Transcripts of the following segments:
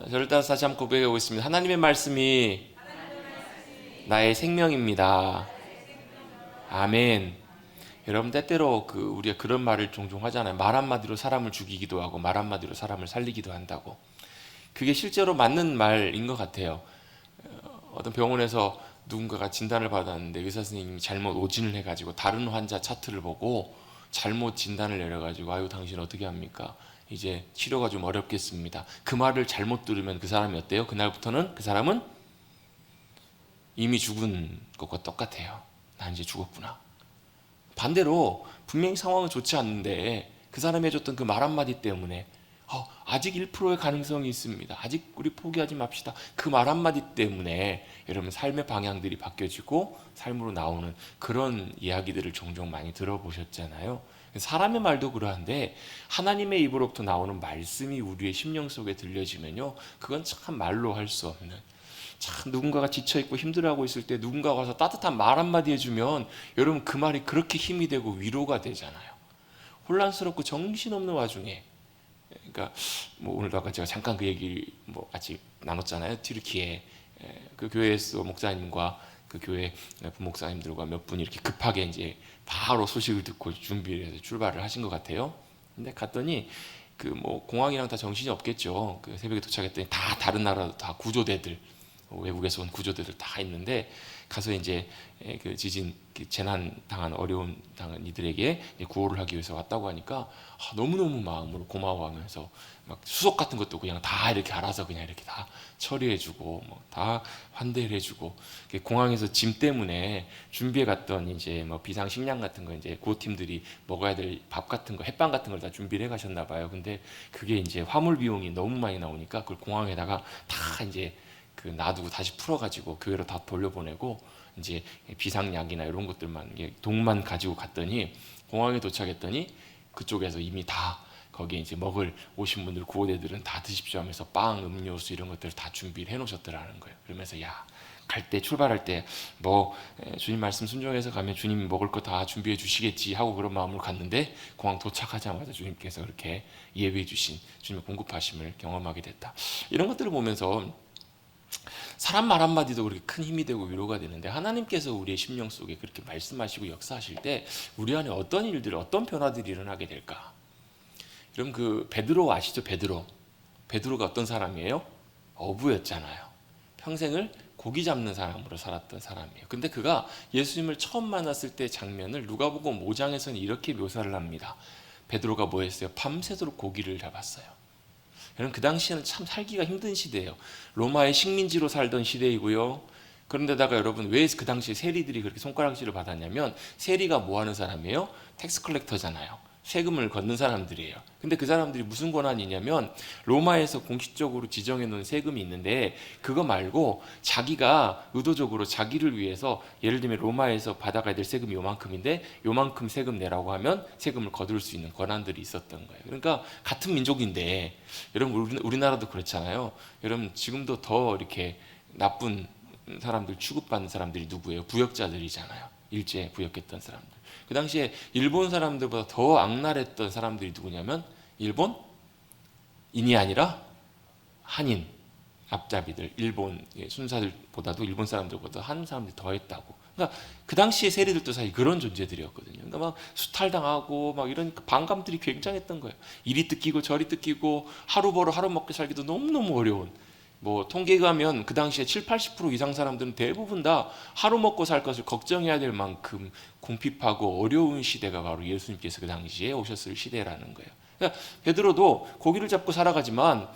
저를 따라서 다시 한번 고백해 보겠습니다. 하나님의 말씀이 나의 생명입니다. 아멘. 여러분, 때때로 우리가 그런 말을 종종 하잖아요. 말 한마디로 사람을 죽이기도 하고 말 한마디로 사람을 살리기도 한다고. 그게 실제로 맞는 말인 것 같아요. 어떤 병원에서 누군가가 진단을 받았는데 의사 선생님이 잘못 오진을 해가지고 다른 환자 차트를 보고 잘못 진단을 내려가지고 아유 당신 어떻게 합니까? 이제 치료가 좀 어렵겠습니다. 그 말을 잘못 들으면 그 사람이 어때요? 그날부터는 그 사람은 이미 죽은 것과 똑같아요. 난 이제 죽었구나. 반대로 분명히 상황은 좋지 않은데 그 사람이 해줬던 그 말 한마디 때문에 아직 1%의 가능성이 있습니다. 아직 우리 포기하지 맙시다. 그 말 한마디 때문에 여러분 삶의 방향들이 바뀌어지고 삶으로 나오는 그런 이야기들을 종종 많이 들어보셨잖아요. 사람의 말도 그러한데 하나님의 입으로부터 나오는 말씀이 우리의 심령 속에 들려지면요, 그건 참 말로 할 수 없는, 참 누군가가 지쳐있고 힘들어하고 있을 때 누군가가 와서 따뜻한 말 한마디 해주면 여러분 그 말이 그렇게 힘이 되고 위로가 되잖아요. 혼란스럽고 정신없는 와중에, 그러니까 뭐 오늘도 아까 제가 잠깐 그 얘기 같이 나눴잖아요. 튀르키예 그 교회에서 목사님과 그 교회 부목사님들과 몇 분이 이렇게 급하게 이제 바로 소식을 듣고 준비를 해서 출발을 하신 것 같아요. 근데 갔더니 공항이랑 다 정신이 없겠죠. 그 새벽에 도착했더니 다 다른 나라 다 구조대들, 외국에서 온 구조대들 다 있는데 가서 이제 그 지진 재난 당한 어려운 당한 이들에게 구호를 하기 위해서 왔다고 하니까 너무너무 마음으로 고마워하면서 막 수속 같은 것도 그냥 다 이렇게 알아서 그냥 이렇게 다 처리해주고 다 환대를 해주고, 공항에서 짐 때문에 준비해 갔던 이제 비상 식량 같은 거 이제 구호팀들이 먹어야 될 밥 같은 거, 햇반 같은 걸 다 준비를 해 가셨나 봐요. 근데 그게 이제 화물 비용이 너무 많이 나오니까 그걸 공항에다가 다 이제 놔두고 다시 풀어가지고 교회로 다 돌려보내고 이제 비상약이나 이런 것들만 동만 가지고 갔더니 공항에 도착했더니 그쪽에서 이미 다 거기에 이제 먹을 오신 분들, 구호대들은 다 드십시오 하면서 빵, 음료수 이런 것들을 다 준비를 해놓으셨더라는 거예요. 그러면서 갈 때, 출발할 때 주님 말씀 순종해서 가면 주님이 먹을 거 다 준비해 주시겠지 하고 그런 마음으로 갔는데 공항 도착하자마자 주님께서 그렇게 예비해 주신 주님의 공급하심을 경험하게 됐다. 이런 것들을 보면서 사람 말 한마디도 그렇게 큰 힘이 되고 위로가 되는데, 하나님께서 우리의 심령 속에 그렇게 말씀하시고 역사하실 때 우리 안에 어떤 일들, 어떤 변화들이 일어나게 될까? 여러분 베드로 아시죠? 베드로가 어떤 사람이에요? 어부였잖아요. 평생을 고기 잡는 사람으로 살았던 사람이에요. 근데 그가 예수님을 처음 만났을 때 장면을 누가복음 5장에서는 이렇게 묘사를 합니다. 베드로가 뭐 했어요? 밤새도록 고기를 잡았어요. 여러분 그 당시에는 참 살기가 힘든 시대예요. 로마의 식민지로 살던 시대이고요. 그런데다가 여러분 왜 그 당시에 세리들이 그렇게 손가락질을 받았냐면, 세리가 뭐 하는 사람이에요? 텍스 컬렉터잖아요. 세금을 걷는 사람들이에요. 근데 그 사람들이 무슨 권한이 있냐면 로마에서 공식적으로 지정해 놓은 세금이 있는데 그거 말고 자기가 의도적으로 자기를 위해서, 예를 들면 로마에서 받아가야 될 세금이 요만큼인데 요만큼 세금 내라고 하면 세금을 거둘 수 있는 권한들이 있었던 거예요. 그러니까 같은 민족인데, 여러분 우리나라도 그렇잖아요. 여러분 지금도 더 이렇게 나쁜 사람들 취급받는 사람들이 누구예요? 부역자들이잖아요. 일제 부역했던 사람들. 그 당시에 일본 사람들보다 더 악랄했던 사람들이 누구냐면 일본인이 아니라 한인 앞잡이들, 일본 순사들보다도 일본 사람들보다 한인 사람들이 더 했다고. 그러니까 그 당시에 세리들도 사실 그런 존재들이었거든요. 그러니까 막 수탈당하고 막 이런 반감들이 굉장했던 거예요. 이리 뜯기고 저리 뜯기고 하루 벌어 하루 먹고 살기도 너무너무 어려운, 통계 가면 그 당시에 70~80% 이상 사람들은 대부분 다 하루 먹고 살 것을 걱정해야 될 만큼 궁핍하고 어려운 시대가 바로 예수님께서 그 당시에 오셨을 시대라는 거예요. 그러니까 베드로도 고기를 잡고 살아가지만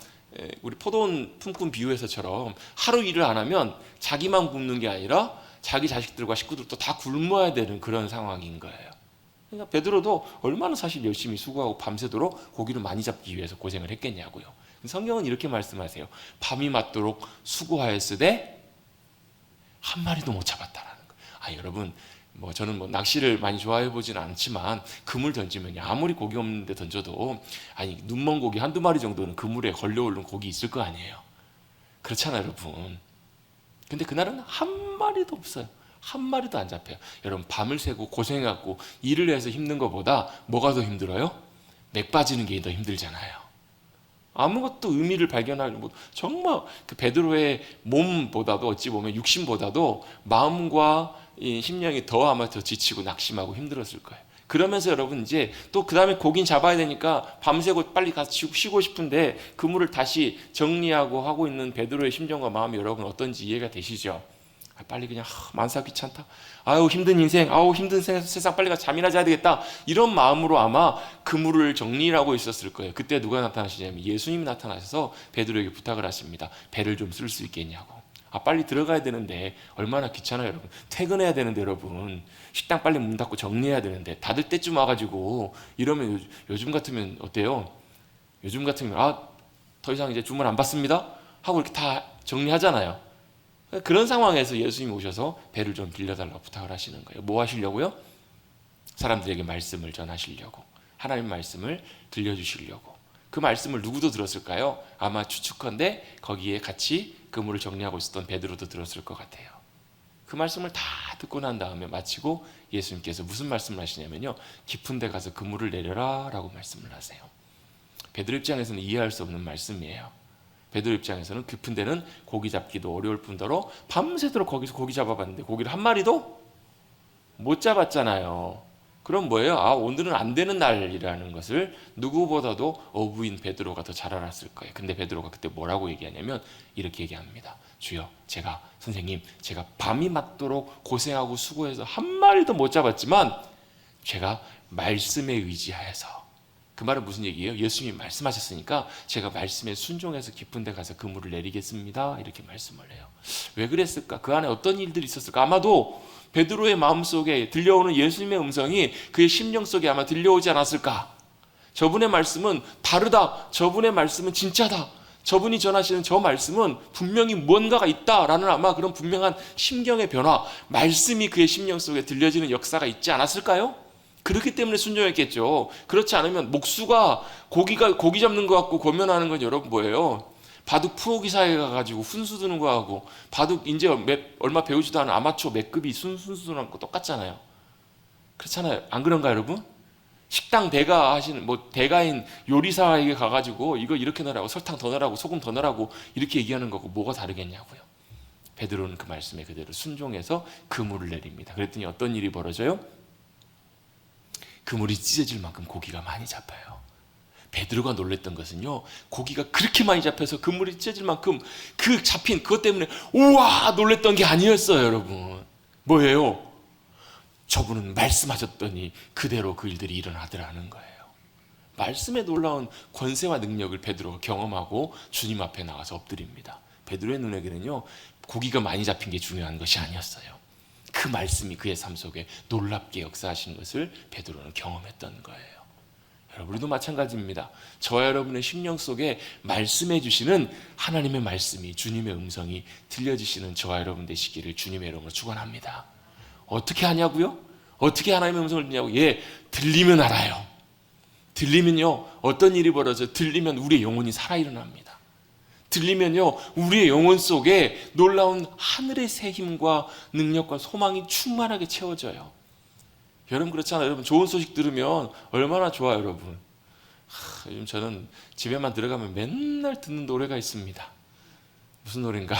우리 포도원 품꾼 비유에서처럼 하루 일을 안 하면 자기만 굶는 게 아니라 자기 자식들과 식구들도 다 굶어야 되는 그런 상황인 거예요. 그러니까 베드로도 얼마나 사실 열심히 수고하고 밤새도록 고기를 많이 잡기 위해서 고생을 했겠냐고요. 성경은 이렇게 말씀하세요. 밤이 맞도록 수고하였으되 한 마리도 못 잡았다라는 거예요. 여러분 저는 낚시를 많이 좋아해 보지는 않지만 그물 던지면 아무리 고기 없는데 던져도 눈먼 고기 한두 마리 정도는 그물에 걸려 오른 고기 있을 거 아니에요. 그렇잖아요, 여러분. 근데 그날은 한 마리도 없어요. 한 마리도 안 잡혀요. 여러분 밤을 새고 고생하고 일을 해서 힘든 것보다 뭐가 더 힘들어요? 맥 빠지는 게 더 힘들잖아요. 아무것도 의미를 발견하지 못. 정말 그 베드로의 몸보다도 어찌 보면 육신보다도 마음과 이 심령이 더 아마 더 지치고 낙심하고 힘들었을 거예요. 그러면서 여러분 이제 또 그 다음에 고긴 잡아야 되니까 밤새고 빨리 가서 쉬고 싶은데 그물을 다시 정리하고 하고 있는 베드로의 심정과 마음이 여러분 어떤지 이해가 되시죠? 빨리 그냥 만사 귀찮다. 아유 힘든 인생, 아우 힘든 세상 빨리 가서 잠이나 자야 되겠다. 이런 마음으로 아마 그물을 정리하고 있었을 거예요. 그때 누가 나타나시냐면 예수님이 나타나셔서 베드로에게 부탁을 하십니다. 배를 좀 쓸 수 있겠냐고. 빨리 들어가야 되는데 얼마나 귀찮아요 여러분. 퇴근해야 되는데 여러분. 식당 빨리 문 닫고 정리해야 되는데 닫을 때쯤 와가지고 이러면 요즘 같으면 어때요? 요즘 같으면 더 이상 이제 주문 안 받습니다 하고 이렇게 다 정리하잖아요. 그런 상황에서 예수님이 오셔서 배를 좀 빌려달라고 부탁을 하시는 거예요. 뭐 하시려고요? 사람들에게 말씀을 전하시려고, 하나님 말씀을 들려주시려고. 그 말씀을 누구도 들었을까요? 아마 추측컨대 거기에 같이 그물을 정리하고 있었던 베드로도 들었을 것 같아요. 그 말씀을 다 듣고 난 다음에 마치고 예수님께서 무슨 말씀을 하시냐면요, 깊은 데 가서 그물을 내려라 라고 말씀을 하세요. 베드로 입장에서는 이해할 수 없는 말씀이에요. 베드로 입장에서는 깊은 데는 고기 잡기도 어려울 뿐더러 밤새도록 거기서 고기 잡아봤는데 고기를 한 마리도 못 잡았잖아요. 그럼 뭐예요? 오늘은 안 되는 날이라는 것을 누구보다도 어부인 베드로가 더 잘 알았을 거예요. 근데 베드로가 그때 뭐라고 얘기하냐면 이렇게 얘기합니다. 주여, 선생님, 제가 밤이 맞도록 고생하고 수고해서 한 마리도 못 잡았지만 제가 말씀에 의지하여서. 그 말은 무슨 얘기예요? 예수님이 말씀하셨으니까 제가 말씀에 순종해서 깊은 데 가서 그물을 내리겠습니다. 이렇게 말씀을 해요. 왜 그랬을까? 그 안에 어떤 일들이 있었을까? 아마도 베드로의 마음속에 들려오는 예수님의 음성이 그의 심령 속에 아마 들려오지 않았을까? 저분의 말씀은 다르다. 저분의 말씀은 진짜다. 저분이 전하시는 저 말씀은 분명히 무언가가 있다라는 아마 그런 분명한 심경의 변화, 말씀이 그의 심령 속에 들려지는 역사가 있지 않았을까요? 그렇기 때문에 순종했겠죠. 그렇지 않으면 목수가 고기 잡는 것 같고 고면하는 건 여러분 뭐예요? 바둑 프로기사에 가가지고 순수 드는 거하고 바둑 이제 얼마 배우지도 않은 아마추어 맥급이 순수 드는 거 똑같잖아요. 그렇잖아요. 안 그런가 여러분? 식당 대가 하시는 대가인 요리사에게 가가지고 이거 이렇게 넣으라고, 설탕 더 넣으라고, 소금 더 넣으라고 이렇게 얘기하는 거고 뭐가 다르겠냐고요. 베드로는 그 말씀에 그대로 순종해서 그물을 내립니다. 그랬더니 어떤 일이 벌어져요? 그물이 찢어질 만큼 고기가 많이 잡혀요. 베드로가 놀랬던 것은요, 고기가 그렇게 많이 잡혀서 그물이 찢어질 만큼 그 잡힌 그것 때문에 우와 놀랬던 게 아니었어요. 여러분 뭐예요? 저분은 말씀하셨더니 그대로 그 일들이 일어나더라는 거예요. 말씀에 놀라운 권세와 능력을 베드로가 경험하고 주님 앞에 나가서 엎드립니다. 베드로의 눈에게는요, 고기가 많이 잡힌 게 중요한 것이 아니었어요. 그 말씀이 그의 삶 속에 놀랍게 역사하신 것을 베드로는 경험했던 거예요. 여러분, 우리도 마찬가지입니다. 저와 여러분의 심령 속에 말씀해 주시는 하나님의 말씀이, 주님의 음성이 들려주시는 저와 여러분 되시기를 주님의 이름으로 축원합니다. 어떻게 하냐고요? 어떻게 하나님의 음성을 듣냐고? 들리면 알아요. 들리면요, 어떤 일이 벌어져? 들리면 우리의 영혼이 살아 일어납니다. 들리면요, 우리의 영혼 속에 놀라운 하늘의 새 힘과 능력과 소망이 충만하게 채워져요. 여러분 그렇잖아요. 여러분 좋은 소식 들으면 얼마나 좋아요, 여러분. 요즘 저는 집에만 들어가면 맨날 듣는 노래가 있습니다. 무슨 노래인가?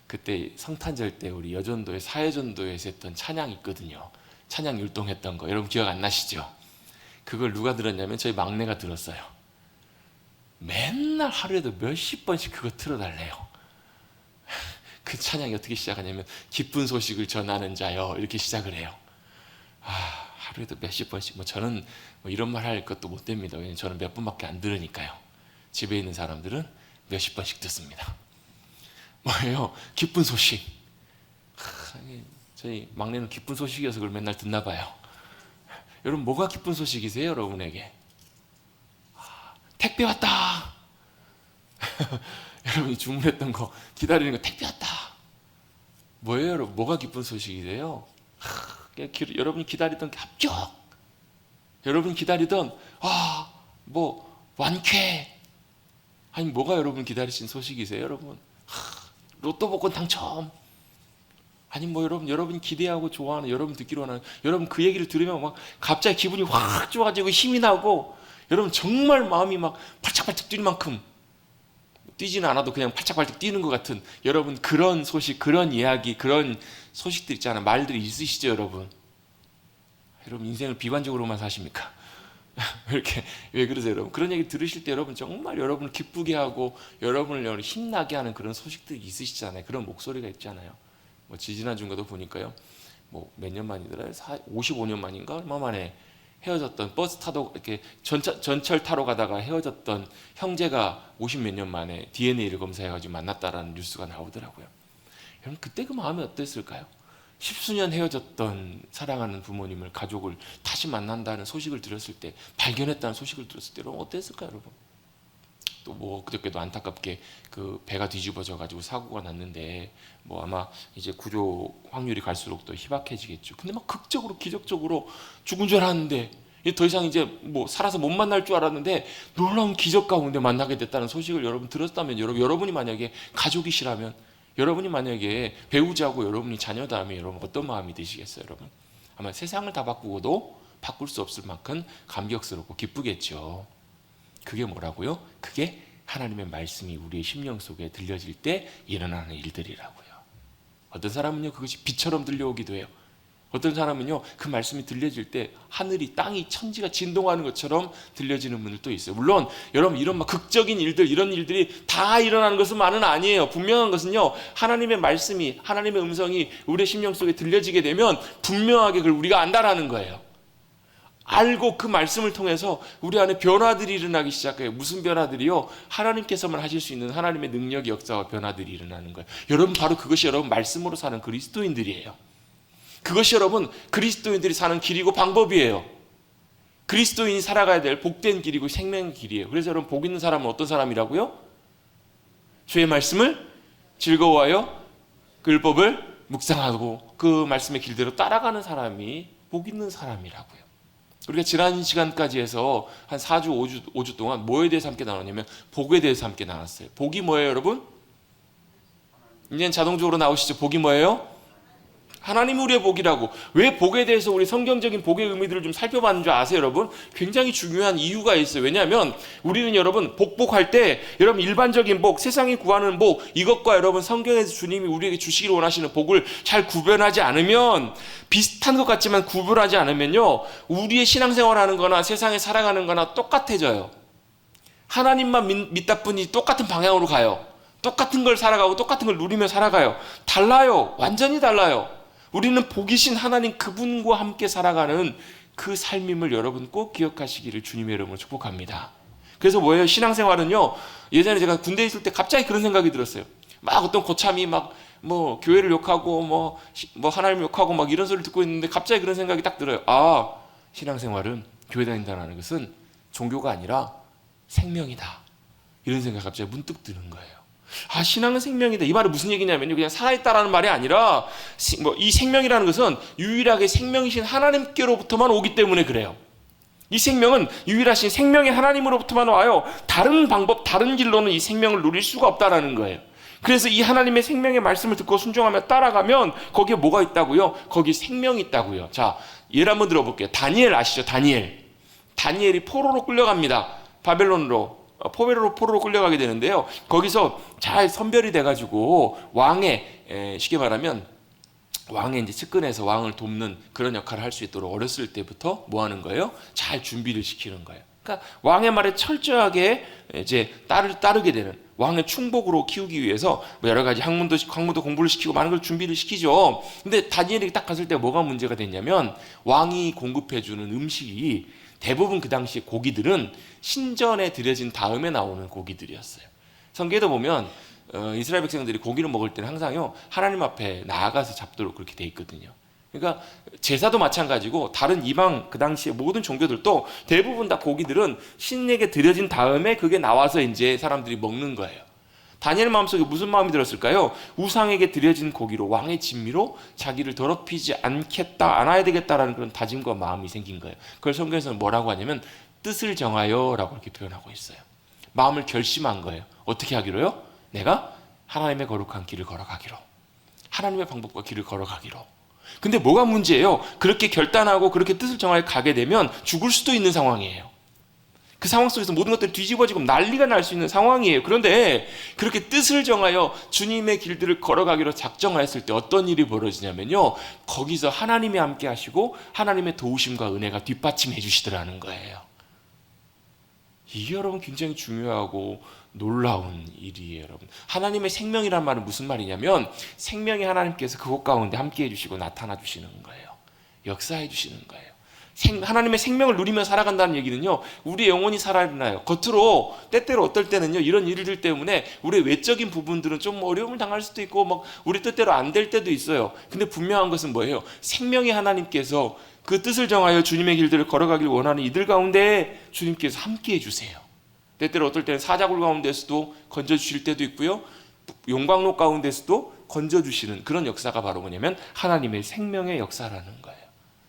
그때 성탄절 때 우리 여전도에 사회전도에서 했던 찬양이 있거든요. 찬양 율동했던 거 여러분 기억 안 나시죠? 그걸 누가 들었냐면 저희 막내가 들었어요. 맨날 하루에도 몇십 번씩 그거 틀어달래요. 그 찬양이 어떻게 시작하냐면 기쁜 소식을 전하는 자여 이렇게 시작을 해요. 하루에도 몇십 번씩. 저는 이런 말 할 것도 못 됩니다. 왜냐면 저는 몇 번밖에 안 들으니까요. 집에 있는 사람들은 몇십 번씩 듣습니다. 뭐예요? 기쁜 소식. 저희 막내는 기쁜 소식이어서 그걸 맨날 듣나 봐요. 여러분 뭐가 기쁜 소식이세요? 여러분에게 택배 왔다. 여러분이 주문했던 거 기다리는 거 택배 왔다. 뭐예요? 여러분 뭐가 기쁜 소식이세요? 여러분이 기다리던 게 합격. 여러분이 기다리던 완쾌. 아니 뭐가 여러분 기다리신 소식이세요? 여러분 로또 복권 당첨. 아니 여러분이 기대하고 좋아하는, 여러분 듣기로 하는, 여러분 그 얘기를 들으면 막 갑자기 기분이 확 좋아지고 힘이 나고 여러분 정말 마음이 막 팔짝팔짝 뛸 만큼 뛰지는 않아도 그냥 팔짝팔짝 뛰는 것 같은 여러분 그런 소식, 그런 이야기, 그런 소식들 있잖아요. 말들이 있으시죠 여러분? 여러분 인생을 비관적으로만 사십니까? 이렇게 왜 그러세요 여러분? 그런 얘기 들으실 때 여러분 정말 여러분을 기쁘게 하고 여러분을 힘나게 하는 그런 소식들이 있으시잖아요. 그런 목소리가 있잖아요. 뭐 지지난주인가도 보니까요. 뭐 몇 년 만이더라요? 55년 만인가? 얼마 만에 헤어졌던 버스 타도 이렇게 전철 타러 가다가 헤어졌던 형제가 50 몇 년 만에 DNA를 검사해가지고 만났다라는 뉴스가 나오더라고요. 여러분 그때 그 마음이 어땠을까요? 십수년 헤어졌던 사랑하는 부모님을 가족을 다시 만난다는 소식을 들었을 때, 발견했다는 소식을 들었을 때 여러분 어땠을까요 여러분? 또 뭐 그저께도 안타깝게 그 배가 뒤집어져 가지고 사고가 났는데 뭐 아마 이제 구조 확률이 갈수록 더 희박해지겠죠. 근데 막 극적으로 기적적으로 죽은 줄 알았는데 더 이상 이제 뭐 살아서 못 만날 줄 알았는데 놀라운 기적 가운데 만나게 됐다는 소식을 여러분 들었다면 여러분이 만약에 가족이시라면, 여러분이 만약에 배우자고 여러분이 자녀다면 여러분 어떤 마음이 드시겠어요 여러분? 아마 세상을 다 바꾸고도 바꿀 수 없을 만큼 감격스럽고 기쁘겠죠. 그게 뭐라고요? 그게 하나님의 말씀이 우리의 심령 속에 들려질 때 일어나는 일들이라고요. 어떤 사람은요 그것이 비처럼 들려오기도 해요. 어떤 사람은요 그 말씀이 들려질 때 하늘이 땅이 천지가 진동하는 것처럼 들려지는 분들도 있어요. 물론 여러분 이런 막 극적인 일들, 이런 일들이 다 일어나는 것은만은 아니에요. 분명한 것은요 하나님의 말씀이, 하나님의 음성이 우리의 심령 속에 들려지게 되면 분명하게 그걸 우리가 안다라는 거예요. 알고 그 말씀을 통해서 우리 안에 변화들이 일어나기 시작해요. 무슨 변화들이요? 하나님께서만 하실 수 있는 하나님의 능력의 역사와 변화들이 일어나는 거예요. 여러분 바로 그것이 여러분 말씀으로 사는 그리스도인들이에요. 그것이 여러분 그리스도인들이 사는 길이고 방법이에요. 그리스도인이 살아가야 될 복된 길이고 생명의 길이에요. 그래서 여러분 복 있는 사람은 어떤 사람이라고요? 주의 말씀을 즐거워하여 그 율법을 묵상하고 그 말씀의 길대로 따라가는 사람이 복 있는 사람이라고요. 우리가 지난 시간까지 해서 한 4주, 5주 동안 뭐에 대해서 함께 나눴냐면 복에 대해서 함께 나눴어요. 복이 뭐예요 여러분? 이제는 자동적으로 나오시죠. 복이 뭐예요? 하나님이 우리의 복이라고. 왜 복에 대해서 우리 성경적인 복의 의미들을 좀 살펴봤는 줄 아세요 여러분? 굉장히 중요한 이유가 있어요. 왜냐하면 우리는 여러분 복할 때 여러분 일반적인 복, 세상이 구하는 복, 이것과 여러분 성경에서 주님이 우리에게 주시기를 원하시는 복을 잘 구별하지 않으면, 비슷한 것 같지만 구별하지 않으면요 우리의 신앙생활하는 거나 세상에 살아가는 거나 똑같아져요. 하나님만 믿다 뿐이 똑같은 방향으로 가요. 똑같은 걸 살아가고 똑같은 걸 누리며 살아가요. 달라요. 완전히 달라요. 우리는 복이신 하나님 그분과 함께 살아가는 그 삶임을 여러분 꼭 기억하시기를 주님의 이름으로 축복합니다. 그래서 뭐예요? 신앙생활은요, 예전에 제가 군대에 있을 때 갑자기 그런 생각이 들었어요. 막 어떤 고참이 막 뭐 교회를 욕하고 뭐 하나님 욕하고 막 이런 소리를 듣고 있는데 갑자기 그런 생각이 딱 들어요. 아, 신앙생활은 교회 다닌다는 것은 종교가 아니라 생명이다. 이런 생각이 갑자기 문득 드는 거예요. 아, 신앙은 생명이다. 이 말은 무슨 얘기냐면요, 그냥 살아있다라는 말이 아니라 이 생명이라는 것은 유일하게 생명이신 하나님께로부터만 오기 때문에 그래요. 이 생명은 유일하신 생명의 하나님으로부터만 와요. 다른 방법, 다른 길로는 이 생명을 누릴 수가 없다라는 거예요. 그래서 이 하나님의 생명의 말씀을 듣고 순종하며 따라가면 거기에 뭐가 있다고요? 거기 생명이 있다고요. 자, 예를 한번 들어볼게요. 다니엘 아시죠? 다니엘이 포로로 끌려갑니다. 바벨론으로. 포로로 끌려가게 되는데요. 거기서 잘 선별이 돼가지고 왕의, 쉽게 말하면 왕의 이제 측근에서 왕을 돕는 그런 역할을 할 수 있도록 어렸을 때부터 뭐 하는 거예요? 잘 준비를 시키는 거예요. 그러니까 왕의 말에 철저하게 이제 따르게 되는, 왕의 충복으로 키우기 위해서 뭐 여러 가지 학문도 공부를 시키고 많은 걸 준비를 시키죠. 근데 다니엘이 딱 갔을 때 뭐가 문제가 됐냐면 왕이 공급해주는 음식이 대부분 그 당시에 고기들은 신전에 드려진 다음에 나오는 고기들이었어요. 성경에도 보면 이스라엘 백성들이 고기를 먹을 때는 항상요 하나님 앞에 나아가서 잡도록 그렇게 돼 있거든요. 그러니까 제사도 마찬가지고 다른 이방 그 당시에 모든 종교들도 대부분 다 고기들은 신에게 드려진 다음에 그게 나와서 이제 사람들이 먹는 거예요. 다니엘 마음속에 무슨 마음이 들었을까요? 우상에게 드려진 고기로, 왕의 진미로 자기를 더럽히지 않아야 되겠다라는 그런 다짐과 마음이 생긴 거예요. 그걸 성경에서는 뭐라고 하냐면 뜻을 정하여 라고 이렇게 표현하고 있어요. 마음을 결심한 거예요. 어떻게 하기로요? 내가 하나님의 거룩한 길을 걸어가기로, 하나님의 방법과 길을 걸어가기로. 근데 뭐가 문제예요? 그렇게 결단하고 그렇게 뜻을 정하여 가게 되면 죽을 수도 있는 상황이에요. 그 상황 속에서 모든 것들이 뒤집어지고 난리가 날 수 있는 상황이에요. 그런데 그렇게 뜻을 정하여 주님의 길들을 걸어가기로 작정하였을 때 어떤 일이 벌어지냐면요, 거기서 하나님이 함께 하시고 하나님의 도우심과 은혜가 뒷받침해 주시더라는 거예요. 이게 여러분 굉장히 중요하고 놀라운 일이에요. 여러분, 하나님의 생명이란 말은 무슨 말이냐면 생명이 하나님께서 그곳 가운데 함께 해주시고 나타나 주시는 거예요. 역사해 주시는 거예요. 하나님의 생명을 누리며 살아간다는 얘기는요, 우리 영혼이 살아나요. 겉으로 때때로 어떨 때는요, 이런 일들 때문에 우리의 외적인 부분들은 좀 어려움을 당할 수도 있고 막 우리 뜻대로 안 될 때도 있어요. 근데 분명한 것은 뭐예요? 생명의 하나님께서 그 뜻을 정하여 주님의 길들을 걸어가기를 원하는 이들 가운데 주님께서 함께 해주세요. 때때로 어떨 때는 사자굴 가운데서도 건져주실 때도 있고요, 용광로 가운데서도 건져주시는 그런 역사가 바로 뭐냐면 하나님의 생명의 역사라는 거예요.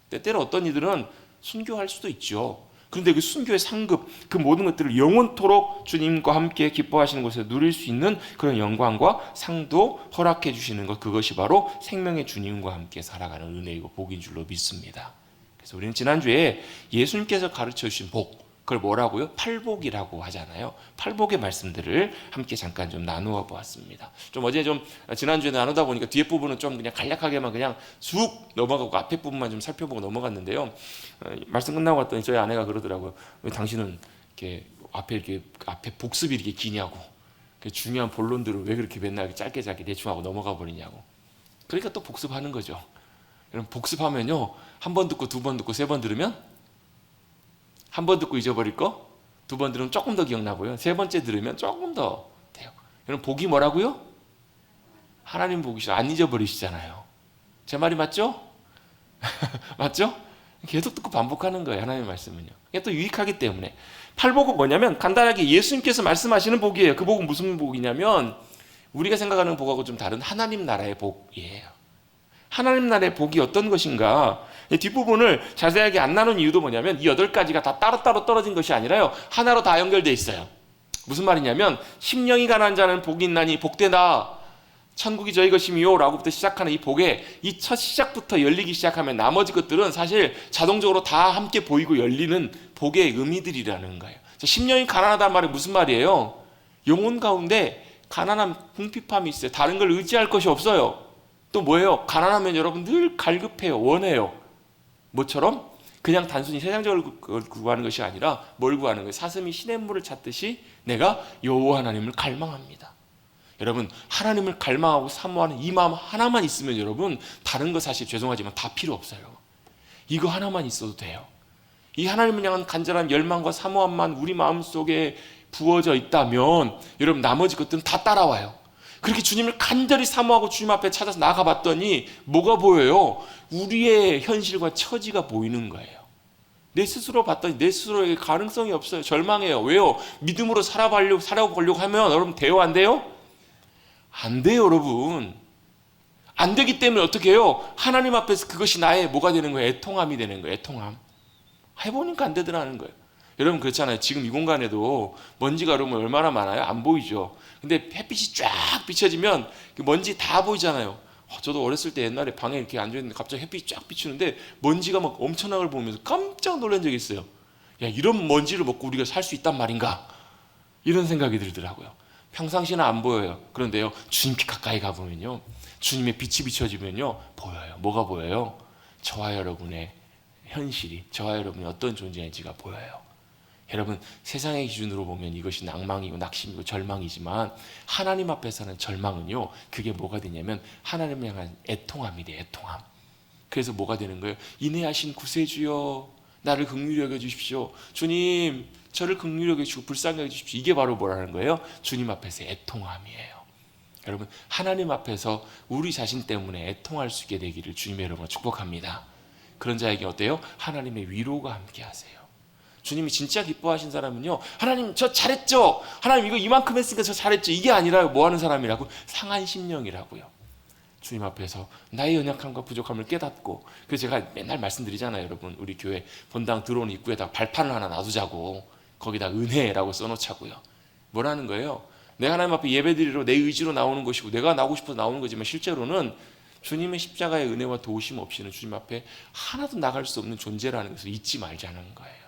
때때로 어떤 이들은 순교할 수도 있죠. 그런데 그 순교의 상급, 그 모든 것들을 영원토록 주님과 함께 기뻐하시는 곳에서 누릴 수 있는 그런 영광과 상도 허락해 주시는 것, 그것이 바로 생명의 주님과 함께 살아가는 은혜이고 복인 줄로 믿습니다. 그래서 우리는 지난주에 예수님께서 가르쳐 주신 복, 그걸 뭐라고요? 팔복이라고 하잖아요. 팔복의 말씀들을 함께 잠깐 좀 나누어 보았습니다. 좀 어제 좀 지난주에 나누다 보니까 뒤에 부분은 좀 그냥 간략하게만 그냥 쑥 넘어가고 앞에 부분만 좀 살펴보고 넘어갔는데요. 말씀 끝나고 왔더니 저희 아내가 그러더라고요. 왜 당신은 이렇게 앞에 복습이 이렇게 기냐고. 중요한 본론들을 왜 그렇게 맨날 짧게 대충 하고 넘어가 버리냐고. 그러니까 또 복습하는 거죠. 여러분, 복습하면요, 한 번 듣고 두 번 듣고 세 번 들으면 한 번 듣고 잊어버릴 거, 두 번 들으면 조금 더 기억나고요, 세 번째 들으면 조금 더 돼요. 여러분, 복이 뭐라고요? 하나님 복이시죠. 안 잊어버리시잖아요. 제 말이 맞죠? 맞죠? 계속 듣고 반복하는 거예요, 하나님의 말씀은요. 이게 또 유익하기 때문에. 팔복은 뭐냐면 간단하게 예수님께서 말씀하시는 복이에요. 그 복은 무슨 복이냐면 우리가 생각하는 복하고 좀 다른 하나님 나라의 복이에요. 하나님 나라의 복이 어떤 것인가? 뒷부분을 자세하게 안 나눈 이유도 뭐냐면 이 8가지가 다 따로따로 떨어진 것이 아니라요, 하나로 다 연결되어 있어요. 무슨 말이냐면 심령이 가난한 자는 복이 있나니 복되다, 천국이 저희 것이미요 라고부터 시작하는 이 복에 이 첫 시작부터 열리기 시작하면 나머지 것들은 사실 자동적으로 다 함께 보이고 열리는 복의 의미들이라는 거예요. 심령이 가난하다는 말이 무슨 말이에요? 영혼 가운데 가난함, 궁핍함이 있어요. 다른 걸 의지할 것이 없어요. 또 뭐예요? 가난하면 여러분 늘 갈급해요. 원해요. 뭐처럼? 그냥 단순히 세상적으로 구하는 것이 아니라 뭘 구하는 거예요? 사슴이 시냇물을 찾듯이 내가 여호와 하나님을 갈망합니다. 여러분, 하나님을 갈망하고 사모하는 이 마음 하나만 있으면 여러분 다른 거 사실 죄송하지만 다 필요 없어요. 이거 하나만 있어도 돼요. 이 하나님을 향한 간절한 열망과 사모함만 우리 마음속에 부어져 있다면 여러분 나머지 것들은 다 따라와요. 그렇게 주님을 간절히 사모하고 주님 앞에 찾아서 나아가 봤더니 뭐가 보여요? 우리의 현실과 처지가 보이는 거예요. 내 스스로 봤더니 내 스스로에게 가능성이 없어요. 절망해요. 왜요? 믿음으로 살아보려고 하면 여러분 돼요? 안 돼요? 안 돼요, 여러분. 안 되기 때문에 어떻게 해요? 하나님 앞에서 그것이 나의 뭐가 되는 거예요? 애통함이 되는 거예요. 애통함. 해보니까 안 되더라는 거예요. 여러분 그렇잖아요. 지금 이 공간에도 먼지가 여러분 얼마나 많아요? 안 보이죠. 근데 햇빛이 쫙 비춰지면 그 먼지 다 보이잖아요. 저도 어렸을 때 옛날에 방에 이렇게 앉아있는데 갑자기 햇빛이 쫙 비추는데 먼지가 막 엄청나게 보면서 깜짝 놀란 적이 있어요. 야, 이런 먼지를 먹고 우리가 살 수 있단 말인가? 이런 생각이 들더라고요. 평상시는 안 보여요. 그런데요, 주님께 가까이 가보면요, 주님의 빛이 비춰지면요 보여요. 뭐가 보여요? 저와 여러분의 현실이, 저와 여러분이 어떤 존재인지가 보여요. 여러분, 세상의 기준으로 보면 이것이 낭망이고 낙심이고 절망이지만 하나님 앞에서는 절망은요, 그게 뭐가 되냐면 하나님을 향한 애통함이 돼요. 애통함. 그래서 뭐가 되는 거예요? 인애하신 구세주여 나를 긍휼히 여겨주십시오. 주님 저를 긍휼히 여겨주시고 불쌍히 여겨주십시오. 이게 바로 뭐라는 거예요? 주님 앞에서 애통함이에요. 여러분, 하나님 앞에서 우리 자신 때문에 애통할 수 있게 되기를 주님의 이름으로 축복합니다. 그런 자에게 어때요? 하나님의 위로가 함께 하세요. 주님이 진짜 기뻐하신 사람은요, 하나님 저 잘했죠? 하나님 이거 이만큼 했으니까 저 잘했죠? 이게 아니라 뭐 하는 사람이라고? 상한 심령이라고요. 주님 앞에서 나의 연약함과 부족함을 깨닫고, 그래서 제가 맨날 말씀드리잖아요. 여러분, 우리 교회 본당 들어오는 입구에다 발판을 하나 놔두자고, 거기다 은혜라고 써놓자고요. 뭐라는 거예요? 내가 하나님 앞에 예배드리러 내 의지로 나오는 것이고 내가 나오고 싶어서 나오는 거지만 실제로는 주님의 십자가의 은혜와 도우심 없이는 주님 앞에 하나도 나갈 수 없는 존재라는 것을 잊지 말자는 거예요.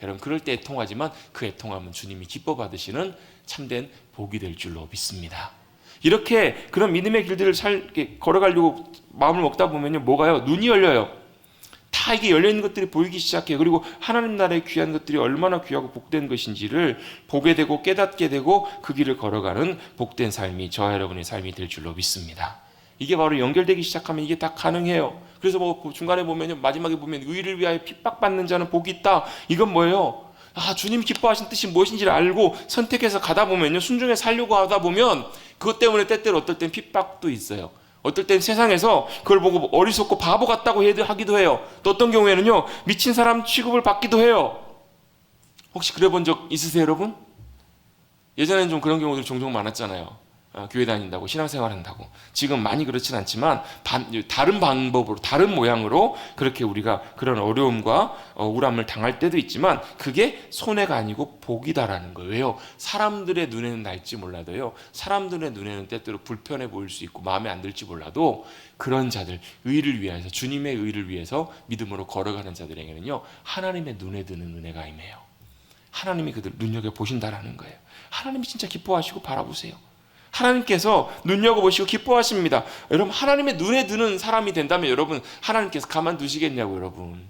여러분 그럴 때 애통하지만 그 애통함은 주님이 기뻐 받으시는 참된 복이 될 줄로 믿습니다. 이렇게 그런 믿음의 길들을 걸어가려고 마음을 먹다 보면요, 뭐가요? 눈이 열려요. 다 이게 열려있는 것들이 보이기 시작해요. 그리고 하나님 나라의 귀한 것들이 얼마나 귀하고 복된 것인지를 보게 되고 깨닫게 되고 그 길을 걸어가는 복된 삶이 저와 여러분의 삶이 될 줄로 믿습니다. 이게 바로 연결되기 시작하면 이게 다 가능해요. 그래서 뭐 중간에 보면, 마지막에 보면 의를 위하여 핍박받는 자는 복이 있다. 이건 뭐예요? 주님이 기뻐하신 뜻이 무엇인지를 알고 선택해서 가다 보면요, 순종해 살려고 하다 보면 그것 때문에 때때로 어떨 땐 핍박도 있어요. 어떨 땐 세상에서 그걸 보고 어리석고 바보 같다고 하기도 해요. 또 어떤 경우에는요, 미친 사람 취급을 받기도 해요. 혹시 그래 본 적 있으세요, 여러분? 예전에는 좀 그런 경우들이 종종 많았잖아요. 교회 다닌다고, 신앙생활 한다고. 지금 많이 그렇진 않지만 다른 방법으로, 다른 모양으로 그렇게 우리가 그런 어려움과 우울함을 당할 때도 있지만 그게 손해가 아니고 복이다라는 거예요. 왜요? 사람들의 눈에는 날지 몰라도요, 사람들의 눈에는 때때로 불편해 보일 수 있고 마음에 안 들지 몰라도 그런 자들, 의를 위해서, 주님의 의를 위해서 믿음으로 걸어가는 자들에게는요, 하나님의 눈에 드는 은혜가 임해요. 하나님이 그들 눈여겨보신다라는 거예요. 하나님이 진짜 기뻐하시고 바라보세요. 하나님께서 눈여겨보시고 기뻐하십니다. 여러분, 하나님의 눈에 드는 사람이 된다면 여러분, 하나님께서 가만두시겠냐고. 여러분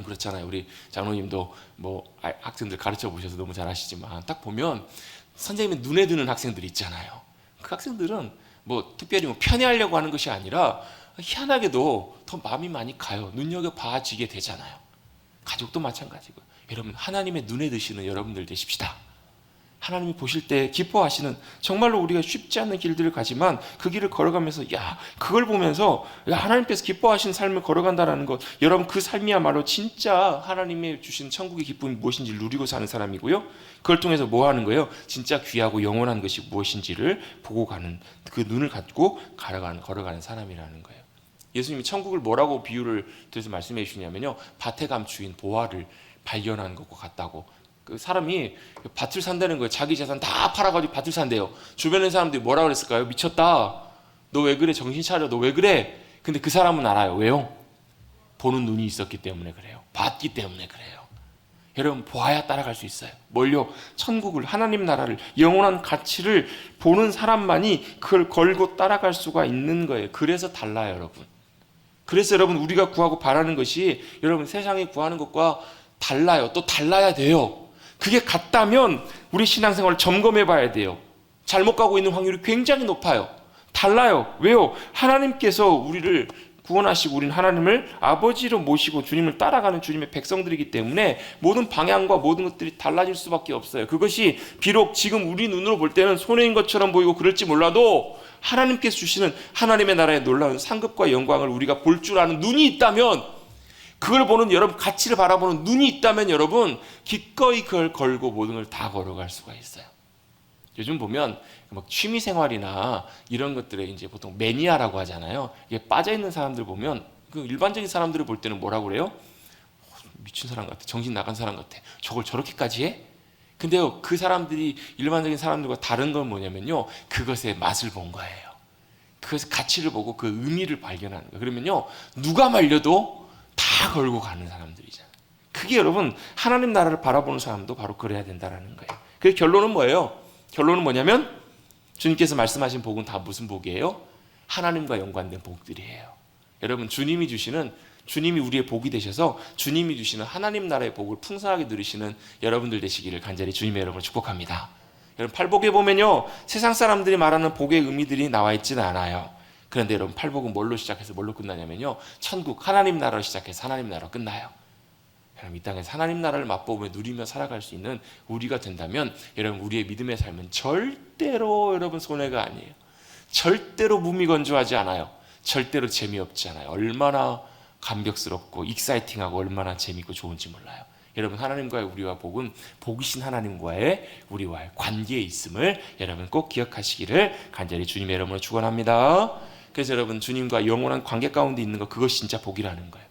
그렇잖아요. 우리 장로님도 뭐 학생들 가르쳐 보셔서 너무 잘 아시지만 딱 보면 선생님의 눈에 드는 학생들이 있잖아요. 그 학생들은 뭐 특별히 편애하려고 하는 것이 아니라 희한하게도 더 마음이 많이 가요. 눈여겨봐지게 되잖아요. 가족도 마찬가지고요. 여러분, 하나님의 눈에 드시는 여러분들 되십시다. 하나님이 보실 때 기뻐하시는, 정말로 우리가 쉽지 않은 길들을 가지만 그 길을 걸어가면서 그걸 보면서 하나님께서 기뻐하시는 삶을 걸어간다는 것, 여러분 그 삶이야말로 진짜 하나님이 주신 천국의 기쁨이 무엇인지 누리고 사는 사람이고요, 그걸 통해서 뭐 하는 거예요? 진짜 귀하고 영원한 것이 무엇인지를 보고 가는, 그 눈을 갖고 걸어가는 사람이라는 거예요. 예수님이 천국을 뭐라고 비유를 들어서 말씀해 주시냐면요, 밭에 감 주인 보화를 발견한 것과 같다고. 그 사람이 밭을 산다는 거예요. 자기 재산 다 팔아가지고 밭을 산대요. 주변의 사람들이 뭐라 그랬을까요? 미쳤다, 너 왜 그래, 정신 차려, 너 왜 그래. 근데 그 사람은 알아요. 왜요? 보는 눈이 있었기 때문에 그래요. 봤기 때문에 그래요. 여러분, 보아야 따라갈 수 있어요. 뭘요? 천국을, 하나님 나라를, 영원한 가치를 보는 사람만이 그걸 걸고 따라갈 수가 있는 거예요. 그래서 달라요, 여러분. 그래서 여러분, 우리가 구하고 바라는 것이 여러분 세상이 구하는 것과 달라요. 또 달라야 돼요. 그게 같다면 우리 신앙생활을 점검해 봐야 돼요. 잘못 가고 있는 확률이 굉장히 높아요. 달라요. 왜요? 하나님께서 우리를 구원하시고 우리는 하나님을 아버지로 모시고 주님을 따라가는 주님의 백성들이기 때문에 모든 방향과 모든 것들이 달라질 수밖에 없어요. 그것이 비록 지금 우리 눈으로 볼 때는 손해인 것처럼 보이고 그럴지 몰라도 하나님께서 주시는 하나님의 나라의 놀라운 상급과 영광을 우리가 볼 줄 아는 눈이 있다면, 그걸 보는, 여러분 가치를 바라보는 눈이 있다면 여러분 기꺼이 그걸 걸고 모든 걸 다 걸어갈 수가 있어요. 요즘 보면 막 취미 생활이나 이런 것들에 이제 보통 매니아라고 하잖아요. 이게 빠져 있는 사람들 보면 그 일반적인 사람들을 볼 때는 뭐라고 그래요? 미친 사람 같아, 정신 나간 사람 같아, 저걸 저렇게까지 해? 근데요, 그 사람들이 일반적인 사람들과 다른 건 뭐냐면요, 그것의 맛을 본 거예요. 그것의 가치를 보고 그 의미를 발견하는 거예요. 그러면요, 누가 말려도 다 걸고 가는 사람들이잖아요. 그게 여러분 하나님 나라를 바라보는 사람도 바로 그래야 된다는 거예요. 그 결론은 뭐예요? 결론은 뭐냐면 주님께서 말씀하신 복은 다 무슨 복이에요? 하나님과 연관된 복들이에요. 여러분, 주님이 우리의 복이 되셔서 주님이 주시는 하나님 나라의 복을 풍성하게 누리시는 여러분들 되시기를 간절히 주님의 여러분을 축복합니다. 여러분, 팔복에 보면요, 세상 사람들이 말하는 복의 의미들이 나와 있지는 않아요. 그런데 여러분, 팔복은 뭘로 시작해서 뭘로 끝나냐면요, 천국, 하나님 나라로 시작해서 하나님 나라로 끝나요. 여러분, 이 땅에서 하나님 나라를 맛보며 누리며 살아갈 수 있는 우리가 된다면 여러분, 우리의 믿음의 삶은 절대로 여러분 손해가 아니에요. 절대로 무미건조하지 않아요. 절대로 재미없지 않아요. 얼마나 감격스럽고 익사이팅하고 얼마나 재미있고 좋은지 몰라요. 여러분, 하나님과의 우리와 복은 복이신 하나님과의 우리와의 관계에 있음을 여러분 꼭 기억하시기를 간절히 주님의 이름으로 축원합니다. 그래서 여러분, 주님과 영원한 관계 가운데 있는 거, 그것이 진짜 복이라는 거예요.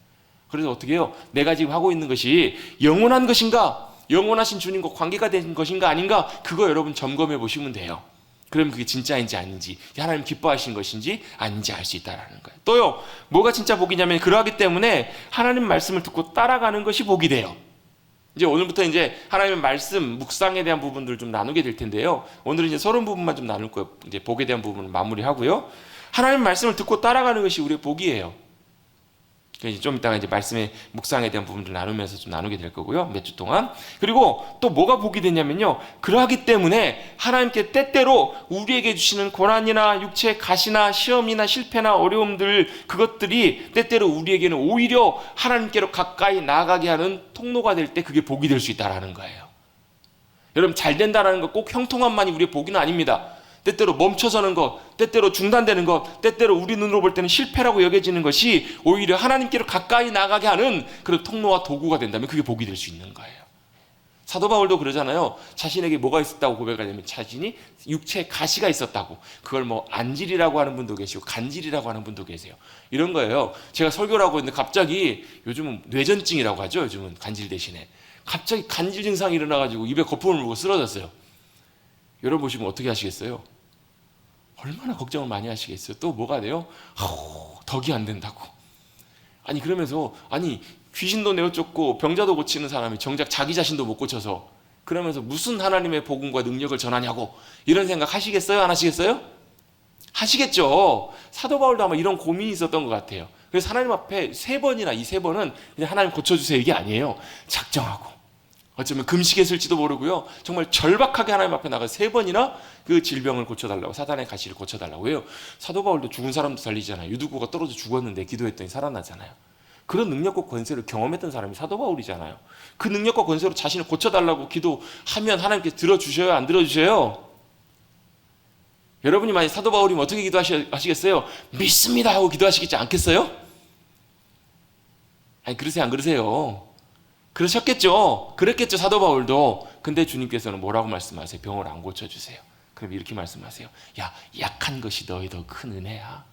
그래서 어떻게 해요? 내가 지금 하고 있는 것이 영원한 것인가, 영원하신 주님과 관계가 된 것인가 아닌가, 그거 여러분 점검해 보시면 돼요. 그러면 그게 진짜인지 아닌지, 하나님 기뻐하신 것인지 아닌지 알 수 있다는 거예요. 또요, 뭐가 진짜 복이냐면 그러하기 때문에 하나님 말씀을 듣고 따라가는 것이 복이 돼요. 이제 오늘부터 이제 하나님의 말씀 묵상에 대한 부분들을 좀 나누게 될 텐데요. 오늘은 이제 서론 부분만 좀 나눌 거예요. 이제 복에 대한 부분을 마무리하고요. 하나님의 말씀을 듣고 따라가는 것이 우리의 복이에요. 좀 이따가 이제 말씀의 묵상에 대한 부분들 나누면서 좀 나누게 될 거고요. 몇 주 동안. 그리고 또 뭐가 복이 되냐면요. 그러하기 때문에 하나님께 때때로 우리에게 주시는 고난이나 육체의 가시나 시험이나 실패나 어려움들, 그것들이 때때로 우리에게는 오히려 하나님께로 가까이 나아가게 하는 통로가 될 때 그게 복이 될 수 있다는 거예요. 여러분, 잘 된다는 거 꼭 형통함만이 우리의 복은 아닙니다. 때때로 멈춰서는 것, 때때로 중단되는 것, 때때로 우리 눈으로 볼 때는 실패라고 여겨지는 것이 오히려 하나님께로 가까이 나가게 하는 그런 통로와 도구가 된다면 그게 복이 될 수 있는 거예요. 사도 바울도 그러잖아요. 자신에게 뭐가 있었다고 고백하냐면 자신이 육체에 가시가 있었다고. 그걸 뭐 안질이라고 하는 분도 계시고 간질이라고 하는 분도 계세요. 이런 거예요. 제가 설교를 하고 있는데 갑자기, 요즘은 뇌전증이라고 하죠. 요즘은 간질 대신에. 갑자기 간질 증상이 일어나가지고 입에 거품을 물고 쓰러졌어요. 여러분 보시면 어떻게 하시겠어요? 얼마나 걱정을 많이 하시겠어요? 또 뭐가 돼요? 덕이 안 된다고. 아니 그러면서 귀신도 내어쫓고 병자도 고치는 사람이 정작 자기 자신도 못 고쳐서 그러면서 무슨 하나님의 복음과 능력을 전하냐고 이런 생각 하시겠어요? 안 하시겠어요? 하시겠죠. 사도 바울도 아마 이런 고민이 있었던 것 같아요. 그래서 하나님 앞에 이 세 번은 그냥 하나님 고쳐주세요 이게 아니에요. 작정하고 어쩌면 금식했을지도 모르고요. 정말 절박하게 하나님 앞에 나가 세 번이나 그 질병을 고쳐달라고, 사단의 가시를 고쳐달라고 해요. 사도 바울도 죽은 사람도 살리잖아요. 유두구가 떨어져 죽었는데 기도했더니 살아나잖아요. 그런 능력과 권세를 경험했던 사람이 사도 바울이잖아요. 그 능력과 권세로 자신을 고쳐달라고 기도하면 하나님께 들어주셔요? 안 들어주셔요? 여러분이 만약 사도 바울이면 어떻게 기도하시겠어요? 믿습니다 하고 기도하시겠지 않겠어요? 아니 그러세요? 안 그러세요? 그러셨겠죠. 그랬겠죠. 사도 바울도. 근데 주님께서는 뭐라고 말씀하세요? 병을 안 고쳐주세요. 그럼 이렇게 말씀하세요. 야, 약한 것이 너희 더 큰 은혜야.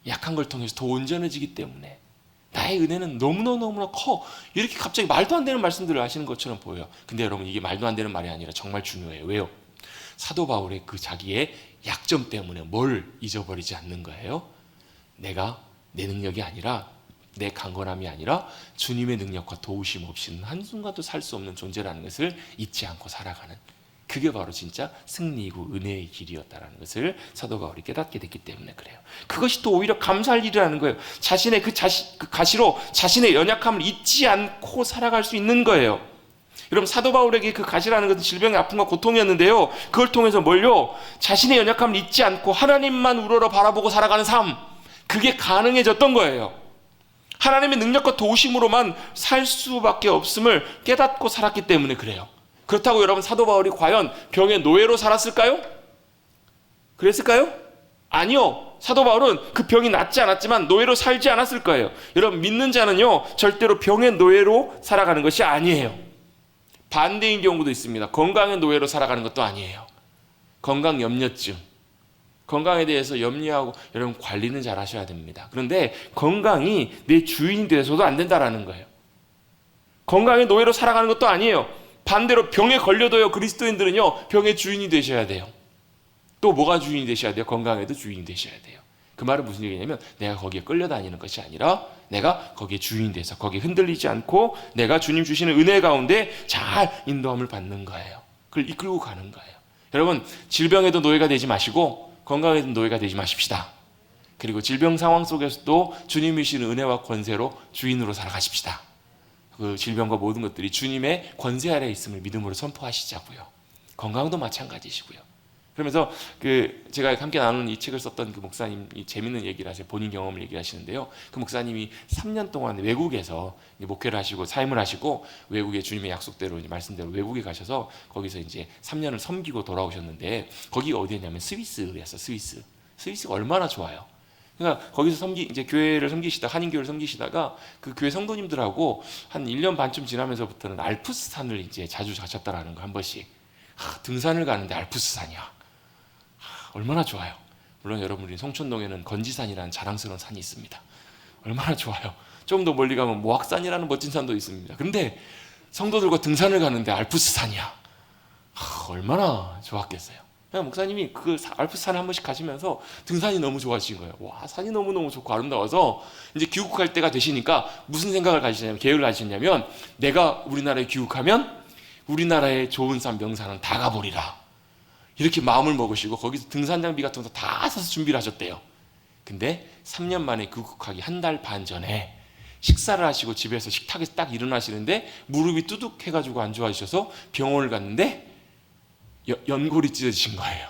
약한 걸 통해서 더 온전해지기 때문에 나의 은혜는 너무나 커. 이렇게 갑자기 말도 안 되는 말씀들을 하시는 것처럼 보여요. 근데 여러분 이게 말도 안 되는 말이 아니라 정말 중요해요. 왜요? 사도 바울의 그 자기의 약점 때문에 뭘 잊어버리지 않는 거예요? 내가 내 능력이 아니라, 내 강건함이 아니라 주님의 능력과 도우심 없이는 한순간도 살 수 없는 존재라는 것을 잊지 않고 살아가는, 그게 바로 진짜 승리이고 은혜의 길이었다는 것을 사도 바울이 깨닫게 됐기 때문에 그래요. 그것이 또 오히려 감사할 일이라는 거예요. 자신의 그 가시로 자신의 연약함을 잊지 않고 살아갈 수 있는 거예요. 여러분, 사도 바울에게 그 가시라는 것은 질병의 아픔과 고통이었는데요, 그걸 통해서 뭘요? 자신의 연약함을 잊지 않고 하나님만 우러러 바라보고 살아가는 삶, 그게 가능해졌던 거예요. 하나님의 능력과 도우심으로만 살 수밖에 없음을 깨닫고 살았기 때문에 그래요. 그렇다고 여러분, 사도 바울이 과연 병의 노예로 살았을까요? 그랬을까요? 아니요. 사도 바울은 그 병이 낫지 않았지만 노예로 살지 않았을 거예요. 여러분, 믿는 자는요 절대로 병의 노예로 살아가는 것이 아니에요. 반대인 경우도 있습니다. 건강의 노예로 살아가는 것도 아니에요. 건강 염려증, 건강에 대해서 염려하고 여러분 관리는 잘 하셔야 됩니다. 그런데 건강이 내 주인이 돼서도 안 된다라는 거예요. 건강의 노예로 살아가는 것도 아니에요. 반대로 병에 걸려도요, 그리스도인들은요 병의 주인이 되셔야 돼요. 또 뭐가 주인이 되셔야 돼요? 건강에도 주인이 되셔야 돼요. 그 말은 무슨 얘기냐면 내가 거기에 끌려다니는 것이 아니라 내가 거기에 주인이 돼서 거기에 흔들리지 않고 내가 주님 주시는 은혜 가운데 잘 인도함을 받는 거예요. 그걸 이끌고 가는 거예요. 여러분, 질병에도 노예가 되지 마시고 건강에도 노예가 되지 마십시다. 그리고 질병 상황 속에서도 주님이 주시는 은혜와 권세로 주인으로 살아가십시다. 그 질병과 모든 것들이 주님의 권세 아래에 있음을 믿음으로 선포하시자고요. 건강도 마찬가지시고요. 그러면서 제가 함께 나누는 이 책을 썼던 그 목사님이 재밌는 얘기를 하세요. 본인 경험을 얘기하시는데요. 그 목사님이 3년 동안 외국에서 목회를 하시고 사임을 하시고 외국에 주님의 약속대로 말씀대로 외국에 가셔서 거기서 이제 3년을 섬기고 돌아오셨는데 거기가 어디였냐면 스위스였어. 스위스가 얼마나 좋아요. 그러니까 거기서 이제 교회를 섬기시다, 한인교회를 섬기시다가 그 교회 성도님들하고 한 1년 반쯤 지나면서부터는 알프스산을 이제 자주 가셨다라는 거, 한 번씩. 등산을 가는데 알프스산이야. 얼마나 좋아요. 물론 여러분이 송천동에는 건지산이라는 자랑스러운 산이 있습니다. 얼마나 좋아요. 좀 더 멀리 가면 모악산이라는 멋진 산도 있습니다. 그런데 성도들과 등산을 가는데 알프스산이야. 얼마나 좋았겠어요. 목사님이 그 알프스 산 한 번씩 가시면서 등산이 너무 좋아지신 거예요. 와, 산이 너무너무 좋고 아름다워서 이제 귀국할 때가 되시니까 무슨 생각을 가지셨냐면, 계획을 가지셨냐면, 내가 우리나라에 귀국하면 우리나라의 좋은 산, 명산은 다 가보리라. 이렇게 마음을 먹으시고 거기서 등산 장비 같은 거 다 사서 준비를 하셨대요. 근데 3년 만에 귀국하기 한 달 반 전에 식사를 하시고 집에서 식탁에서 딱 일어나시는데 무릎이 뚜둑해가지고 안 좋아지셔서 병원을 갔는데 연골이 찢어지신 거예요.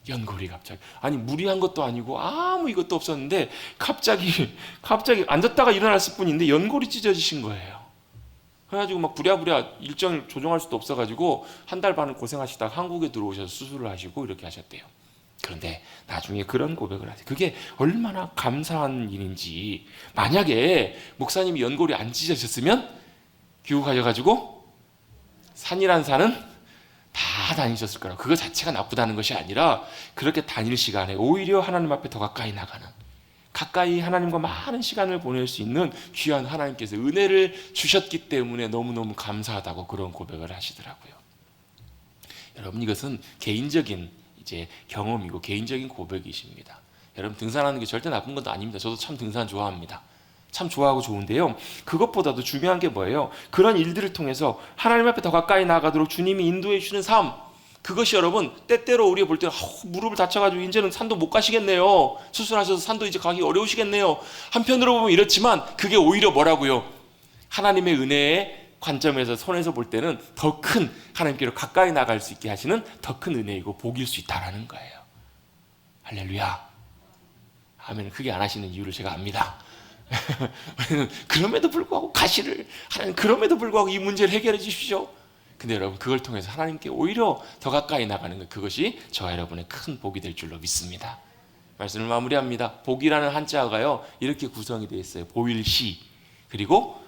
연골이 갑자기. 아니, 무리한 것도 아니고 아무 이것도 없었는데 갑자기 앉았다가 일어났을 뿐인데 연골이 찢어지신 거예요. 그래가지고 막 부랴부랴 일정을 조정할 수도 없어가지고 한 달 반을 고생하시다가 한국에 들어오셔서 수술을 하시고 이렇게 하셨대요. 그런데 나중에 그런 고백을 하세요. 그게 얼마나 감사한 일인지. 만약에 목사님이 연골이 안 찢어졌으면 귀국하셔가지고 산이란 산은 다 다니셨을 거라고. 그거 자체가 나쁘다는 것이 아니라 그렇게 다닐 시간에 오히려 하나님 앞에 더 가까이 나가는, 가까이 하나님과 많은 시간을 보낼 수 있는 귀한 하나님께서 은혜를 주셨기 때문에 너무너무 감사하다고 그런 고백을 하시더라고요. 여러분, 이것은 개인적인 이제 경험이고 개인적인 고백이십니다. 여러분, 등산하는 게 절대 나쁜 것도 아닙니다. 저도 참 등산 좋아합니다. 참 좋아하고 좋은데요, 그것보다도 중요한 게 뭐예요? 그런 일들을 통해서 하나님 앞에 더 가까이 나가도록 주님이 인도해 주시는 삶, 그것이 여러분 때때로 우리가 볼 때 무릎을 다쳐가지고 이제는 산도 못 가시겠네요, 수술하셔서 산도 이제 가기 어려우시겠네요, 한편으로 보면 이렇지만 그게 오히려 뭐라고요? 하나님의 은혜의 관점에서, 손에서 볼 때는 더 큰, 하나님께로 가까이 나갈 수 있게 하시는 더 큰 은혜이고 복일 수 있다라는 거예요. 할렐루야, 아멘. 그게 안 하시는 이유를 제가 압니다. 그럼에도 불구하고 가시를, 하나님 그럼에도 불구하고 이 문제를 해결해 주십시오. 근데 여러분, 그걸 통해서 하나님께 오히려 더 가까이 나가는 것, 그것이 저와 여러분의 큰 복이 될 줄로 믿습니다. 말씀을 마무리합니다. 복이라는 한자가요 이렇게 구성이 되어 있어요. 보일시, 그리고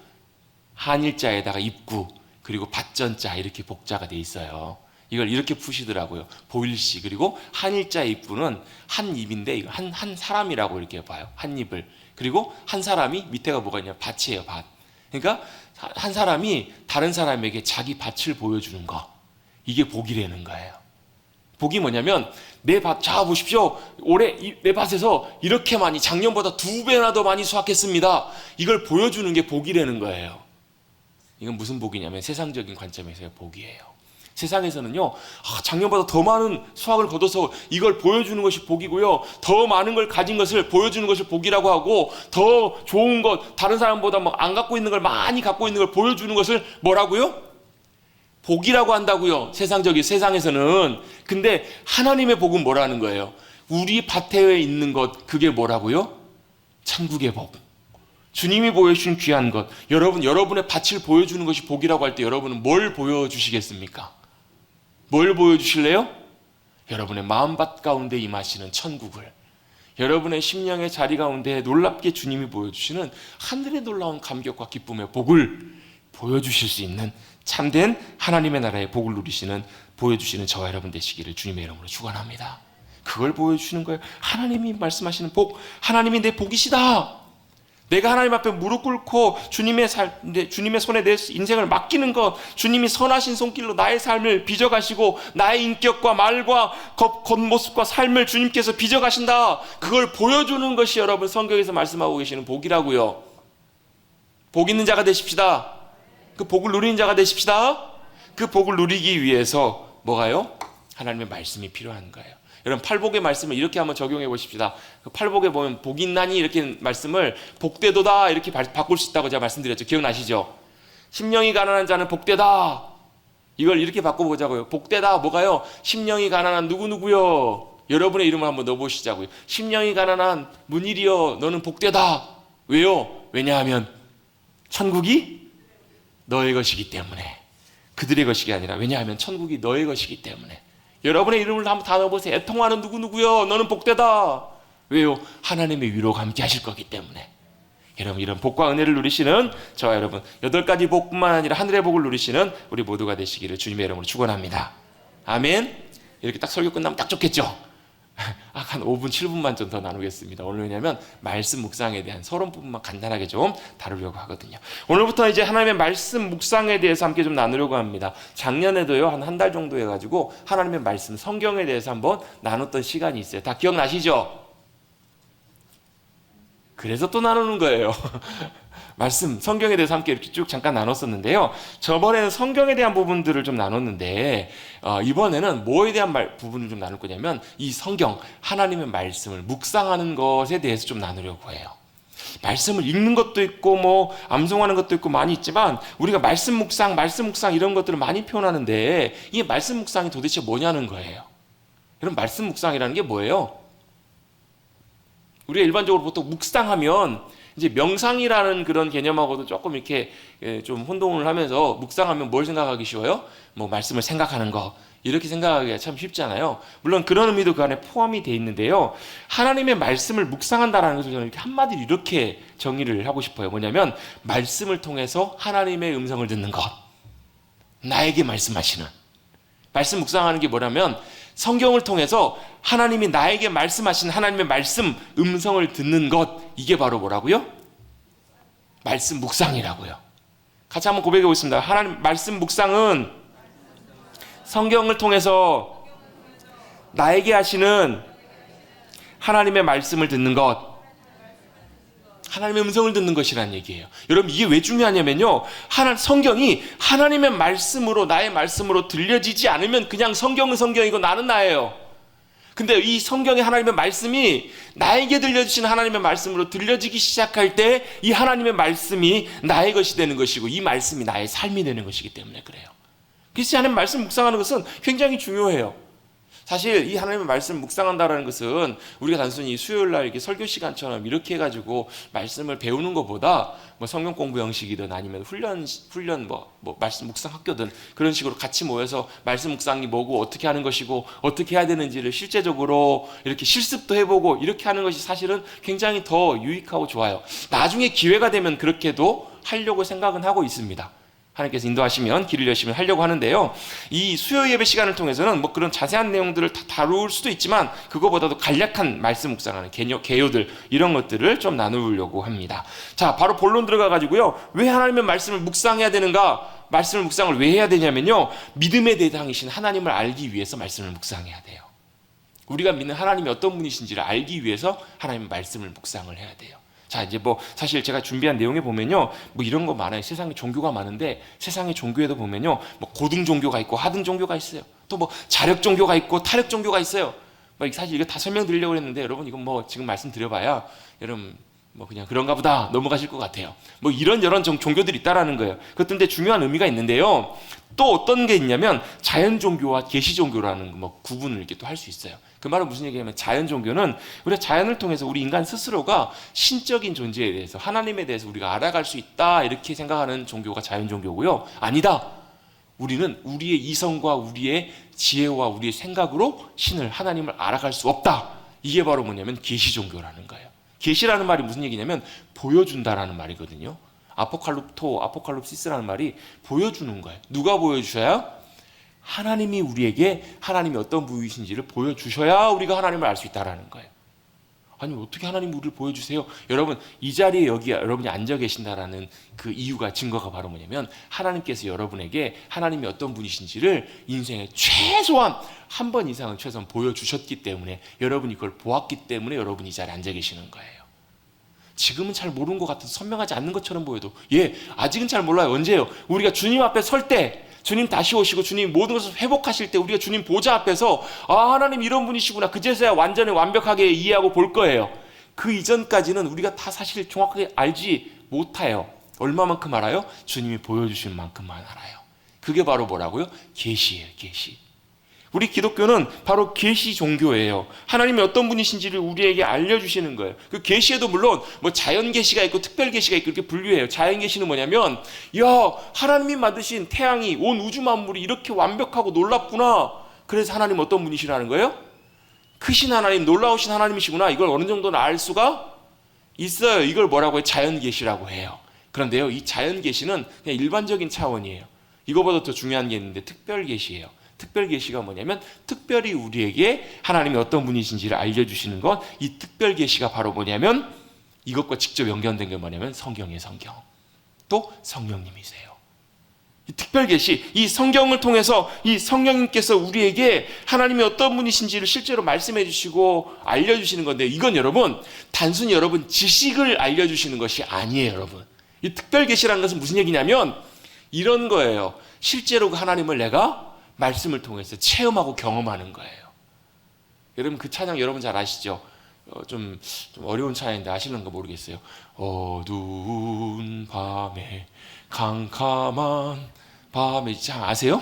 한일자에다가 입구, 그리고 밭전자, 이렇게 복자가 되어 있어요. 이걸 이렇게 푸시더라고요. 보일시, 그리고 한일자의 입구는 한 입인데 이거 한 사람이라고 이렇게 봐요. 한 입을. 그리고 한 사람이, 밑에가 뭐가 있냐, 밭이에요. 밭. 그러니까 한 사람이 다른 사람에게 자기 밭을 보여주는 거, 이게 복이라는 거예요. 복이 뭐냐면, 내 밭, 자 보십시오, 올해 내 밭에서 이렇게 많이, 작년보다 2배나 더 많이 수확했습니다, 이걸 보여주는 게 복이라는 거예요. 이건 무슨 복이냐면 세상적인 관점에서의 복이에요. 세상에서는요, 작년보다 더 많은 수확을 거둬서 이걸 보여주는 것이 복이고요, 더 많은 걸 가진 것을 보여주는 것을 복이라고 하고, 더 좋은 것, 다른 사람보다 뭐 안 갖고 있는 걸 많이 갖고 있는 걸 보여주는 것을 뭐라고요? 복이라고 한다고요. 세상에서는. 근데 하나님의 복은 뭐라는 거예요? 우리 밭에 있는 것, 그게 뭐라고요? 천국의 복. 주님이 보여주신 귀한 것, 여러분의 밭을 보여주는 것이 복이라고 할 때 여러분은 뭘 보여주시겠습니까? 뭘 보여주실래요? 여러분의 마음밭 가운데 임하시는 천국을, 여러분의 심령의 자리 가운데 놀랍게 주님이 보여주시는 하늘의 놀라운 감격과 기쁨의 복을 보여주실 수 있는 참된 하나님의 나라의 복을 누리시는, 보여주시는 저와 여러분 되시기를 주님의 이름으로 축원합니다. 그걸 보여주시는 거예요. 하나님이 말씀하시는 복, 하나님이 내 복이시다. 내가 하나님 앞에 무릎 꿇고 주님의 손에 내 인생을 맡기는 것, 주님이 선하신 손길로 나의 삶을 빚어가시고 나의 인격과 말과 겉모습과 삶을 주님께서 빚어가신다, 그걸 보여주는 것이 여러분 성경에서 말씀하고 계시는 복이라고요. 복 있는 자가 되십시다. 그 복을 누리는 자가 되십시다. 그 복을 누리기 위해서 뭐가요? 하나님의 말씀이 필요한 거예요. 여러분, 팔복의 말씀을 이렇게 한번 적용해 보십시다. 그 팔복에 보면 복 있나니 이렇게 말씀을 복되도다 이렇게 바꿀 수 있다고 제가 말씀드렸죠. 기억나시죠? 심령이 가난한 자는 복되다, 이걸 이렇게 바꿔보자고요. 복되다, 뭐가요? 심령이 가난한 누구누구요, 여러분의 이름을 한번 넣어보시자고요. 심령이 가난한 문일이여, 너는 복되다. 왜요? 왜냐하면 천국이 너의 것이기 때문에. 그들의 것이 아니라, 왜냐하면 천국이 너의 것이기 때문에. 여러분의 이름을 한번 다 넣어보세요. 애통하는 누구누구요, 너는 복되다. 왜요? 하나님의 위로가 함께 하실 거기 때문에. 여러분, 이런 복과 은혜를 누리시는 저와 여러분, 8가지 복뿐만 아니라 하늘의 복을 누리시는 우리 모두가 되시기를 주님의 이름으로 축원합니다. 아멘. 이렇게 딱 설교 끝나면 딱 좋겠죠? 한 5분, 7분만 좀 더 나누겠습니다. 오늘 왜냐하면 말씀 묵상에 대한 서론 부분만 간단하게 좀 다루려고 하거든요. 오늘부터 이제 하나님의 말씀 묵상에 대해서 함께 좀 나누려고 합니다. 작년에도요, 한 달 정도 해가지고 하나님의 말씀, 성경에 대해서 한번 나눴던 시간이 있어요. 다 기억나시죠? 그래서 또 나누는 거예요. 말씀, 성경에 대해서 함께 이렇게 쭉 잠깐 나눴었는데요. 저번에는 성경에 대한 부분들을 좀 나눴는데 이번에는 뭐에 대한 부분을 좀 나눌 거냐면 이 성경, 하나님의 말씀을 묵상하는 것에 대해서 좀 나누려고 해요. 말씀을 읽는 것도 있고 뭐 암송하는 것도 있고 많이 있지만 우리가 말씀 묵상 이런 것들을 많이 표현하는데 이 말씀 묵상이 도대체 뭐냐는 거예요. 여러분, 말씀 묵상이라는 게 뭐예요? 우리가 일반적으로 보통 묵상하면 이제 명상이라는 그런 개념하고도 조금 이렇게 좀 혼동을 하면서 묵상하면 뭘 생각하기 쉬워요? 뭐 말씀을 생각하는 거, 이렇게 생각하기가 참 쉽잖아요. 물론 그런 의미도 그 안에 포함이 되어 있는데요. 하나님의 말씀을 묵상한다라는 것을 저는 이렇게 한마디로 이렇게 정의를 하고 싶어요. 뭐냐면 말씀을 통해서 하나님의 음성을 듣는 것, 나에게 말씀하시는, 말씀 묵상하는 게 뭐냐면 성경을 통해서 하나님이 나에게 말씀하신 하나님의 말씀 음성을 듣는 것, 이게 바로 뭐라고요? 말씀 묵상이라고요. 같이 한번 고백해 보겠습니다. 하나님 말씀 묵상은 성경을 통해서 나에게 하시는 하나님의 말씀을 듣는 것, 하나님의 음성을 듣는 것이라는 얘기예요. 여러분, 이게 왜 중요하냐면요, 성경이 하나님의 말씀으로, 나의 말씀으로 들려지지 않으면 그냥 성경은 성경이고 나는 나예요. 근데 이 성경의 하나님의 말씀이 나에게 들려주신 하나님의 말씀으로 들려지기 시작할 때 이 하나님의 말씀이 나의 것이 되는 것이고 이 말씀이 나의 삶이 되는 것이기 때문에 그래요. 그래서 하나님의 말씀 묵상하는 것은 굉장히 중요해요. 사실 이 하나님의 말씀 묵상한다는 것은 우리가 단순히 수요일 날 이렇게 설교 시간처럼 이렇게 해가지고 말씀을 배우는 것보다 뭐 성경 공부 형식이든 아니면 훈련 뭐 말씀 묵상 학교든 그런 식으로 같이 모여서 말씀 묵상이 뭐고 어떻게 하는 것이고 어떻게 해야 되는지를 실제적으로 이렇게 실습도 해보고 이렇게 하는 것이 사실은 굉장히 더 유익하고 좋아요. 나중에 기회가 되면 그렇게도 하려고 생각은 하고 있습니다. 하나님께서 인도하시면 길을 여시면 하려고 하는데요. 이 수요 예배 시간을 통해서는 뭐 그런 자세한 내용들을 다 다룰 수도 있지만 그거보다도 간략한 말씀 묵상하는 개요들 이런 것들을 좀 나누려고 합니다. 자, 바로 본론 들어가 가지고요. 왜 하나님의 말씀을 묵상해야 되는가? 말씀을 묵상을 왜 해야 되냐면요. 믿음의 대상이신 하나님을 알기 위해서 말씀을 묵상해야 돼요. 우리가 믿는 하나님이 어떤 분이신지를 알기 위해서 하나님의 말씀을 묵상을 해야 돼요. 자, 이제 뭐 사실 제가 준비한 내용에 보면요, 뭐 이런 거 많아요. 세상에 종교가 많은데 세상의 종교에도 보면요, 뭐 고등 종교가 있고 하등 종교가 있어요. 또 뭐 자력 종교가 있고 타력 종교가 있어요. 뭐 사실 이거 다 설명드리려고 했는데 여러분 이건 뭐 지금 말씀드려봐야 여러분 뭐 그냥 그런가 보다 넘어가실 것 같아요. 뭐 이런저런 종교들이 있다라는 거예요. 그것도 중요한 의미가 있는데요. 또 어떤 게 있냐면 자연 종교와 계시 종교라는 뭐 구분을 이렇게 또 할 수 있어요. 그 말은 무슨 얘기냐면 자연 종교는 우리가 자연을 통해서 우리 인간 스스로가 신적인 존재에 대해서 하나님에 대해서 우리가 알아갈 수 있다 이렇게 생각하는 종교가 자연 종교고요. 아니다. 우리는 우리의 이성과 우리의 지혜와 우리의 생각으로 신을 하나님을 알아갈 수 없다. 이게 바로 뭐냐면 계시 종교라는 거예요. 계시라는 말이 무슨 얘기냐면 보여준다라는 말이거든요. 아포칼립시스라는 말이 보여주는 거예요. 누가 보여주셔야? 하나님이 우리에게 하나님이 어떤 분이신지를 보여주셔야 우리가 하나님을 알 수 있다는 거예요. 아니 어떻게 하나님이 우리를 보여주세요? 여러분 이 자리에 여기 여러분이 앉아 계신다라는 그 이유가 증거가 바로 뭐냐면 하나님께서 여러분에게 하나님이 어떤 분이신지를 인생에 최소한 한 번 이상은 최소한 보여주셨기 때문에 여러분이 그걸 보았기 때문에 여러분이 이 자리에 앉아 계시는 거예요. 지금은 잘 모르는 것 같아서 선명하지 않는 것처럼 보여도 아직은 잘 몰라요. 언제예요? 우리가 주님 앞에 설 때 주님 다시 오시고 주님 모든 것을 회복하실 때 우리가 주님 보좌 앞에서 하나님 이런 분이시구나 그제서야 완전히 완벽하게 이해하고 볼 거예요. 그 이전까지는 우리가 다 사실 정확하게 알지 못해요. 얼마만큼 알아요? 주님이 보여주신 만큼만 알아요. 그게 바로 뭐라고요? 계시예요. 계시. 우리 기독교는 바로 계시 종교예요. 하나님이 어떤 분이신지를 우리에게 알려주시는 거예요. 그 계시에도 물론 뭐 자연 계시가 있고 특별 계시가 있고 이렇게 분류해요. 자연 계시는 뭐냐면 하나님이 만드신 태양이 온 우주 만물이 이렇게 완벽하고 놀랍구나. 그래서 하나님 어떤 분이시라는 거예요? 크신 하나님, 놀라우신 하나님이시구나. 이걸 어느 정도는 알 수가 있어요. 이걸 뭐라고 해요? 자연 계시라고 해요. 그런데요, 이 자연 계시는 그냥 일반적인 차원이에요. 이거보다 더 중요한 게 있는데 특별 계시예요. 특별 계시가 뭐냐면 특별히 우리에게 하나님이 어떤 분이신지를 알려주시는 것. 이 특별 계시가 바로 뭐냐면 이것과 직접 연결된 게 뭐냐면 성경이에요. 성경. 또 성령님이세요. 이 특별 계시, 이 성경을 통해서 이 성령님께서 우리에게 하나님이 어떤 분이신지를 실제로 말씀해 주시고 알려주시는 건데, 이건 여러분 단순히 여러분 지식을 알려주시는 것이 아니에요. 여러분, 이 특별 계시라는 것은 무슨 얘기냐면 이런 거예요. 실제로 그 하나님을 내가 말씀을 통해서 체험하고 경험하는 거예요. 여러분 그 찬양 여러분 잘 아시죠? 좀 어려운 찬양인데 아시는 거 모르겠어요. 어두운 밤에 캄캄한 밤에, 참 아세요?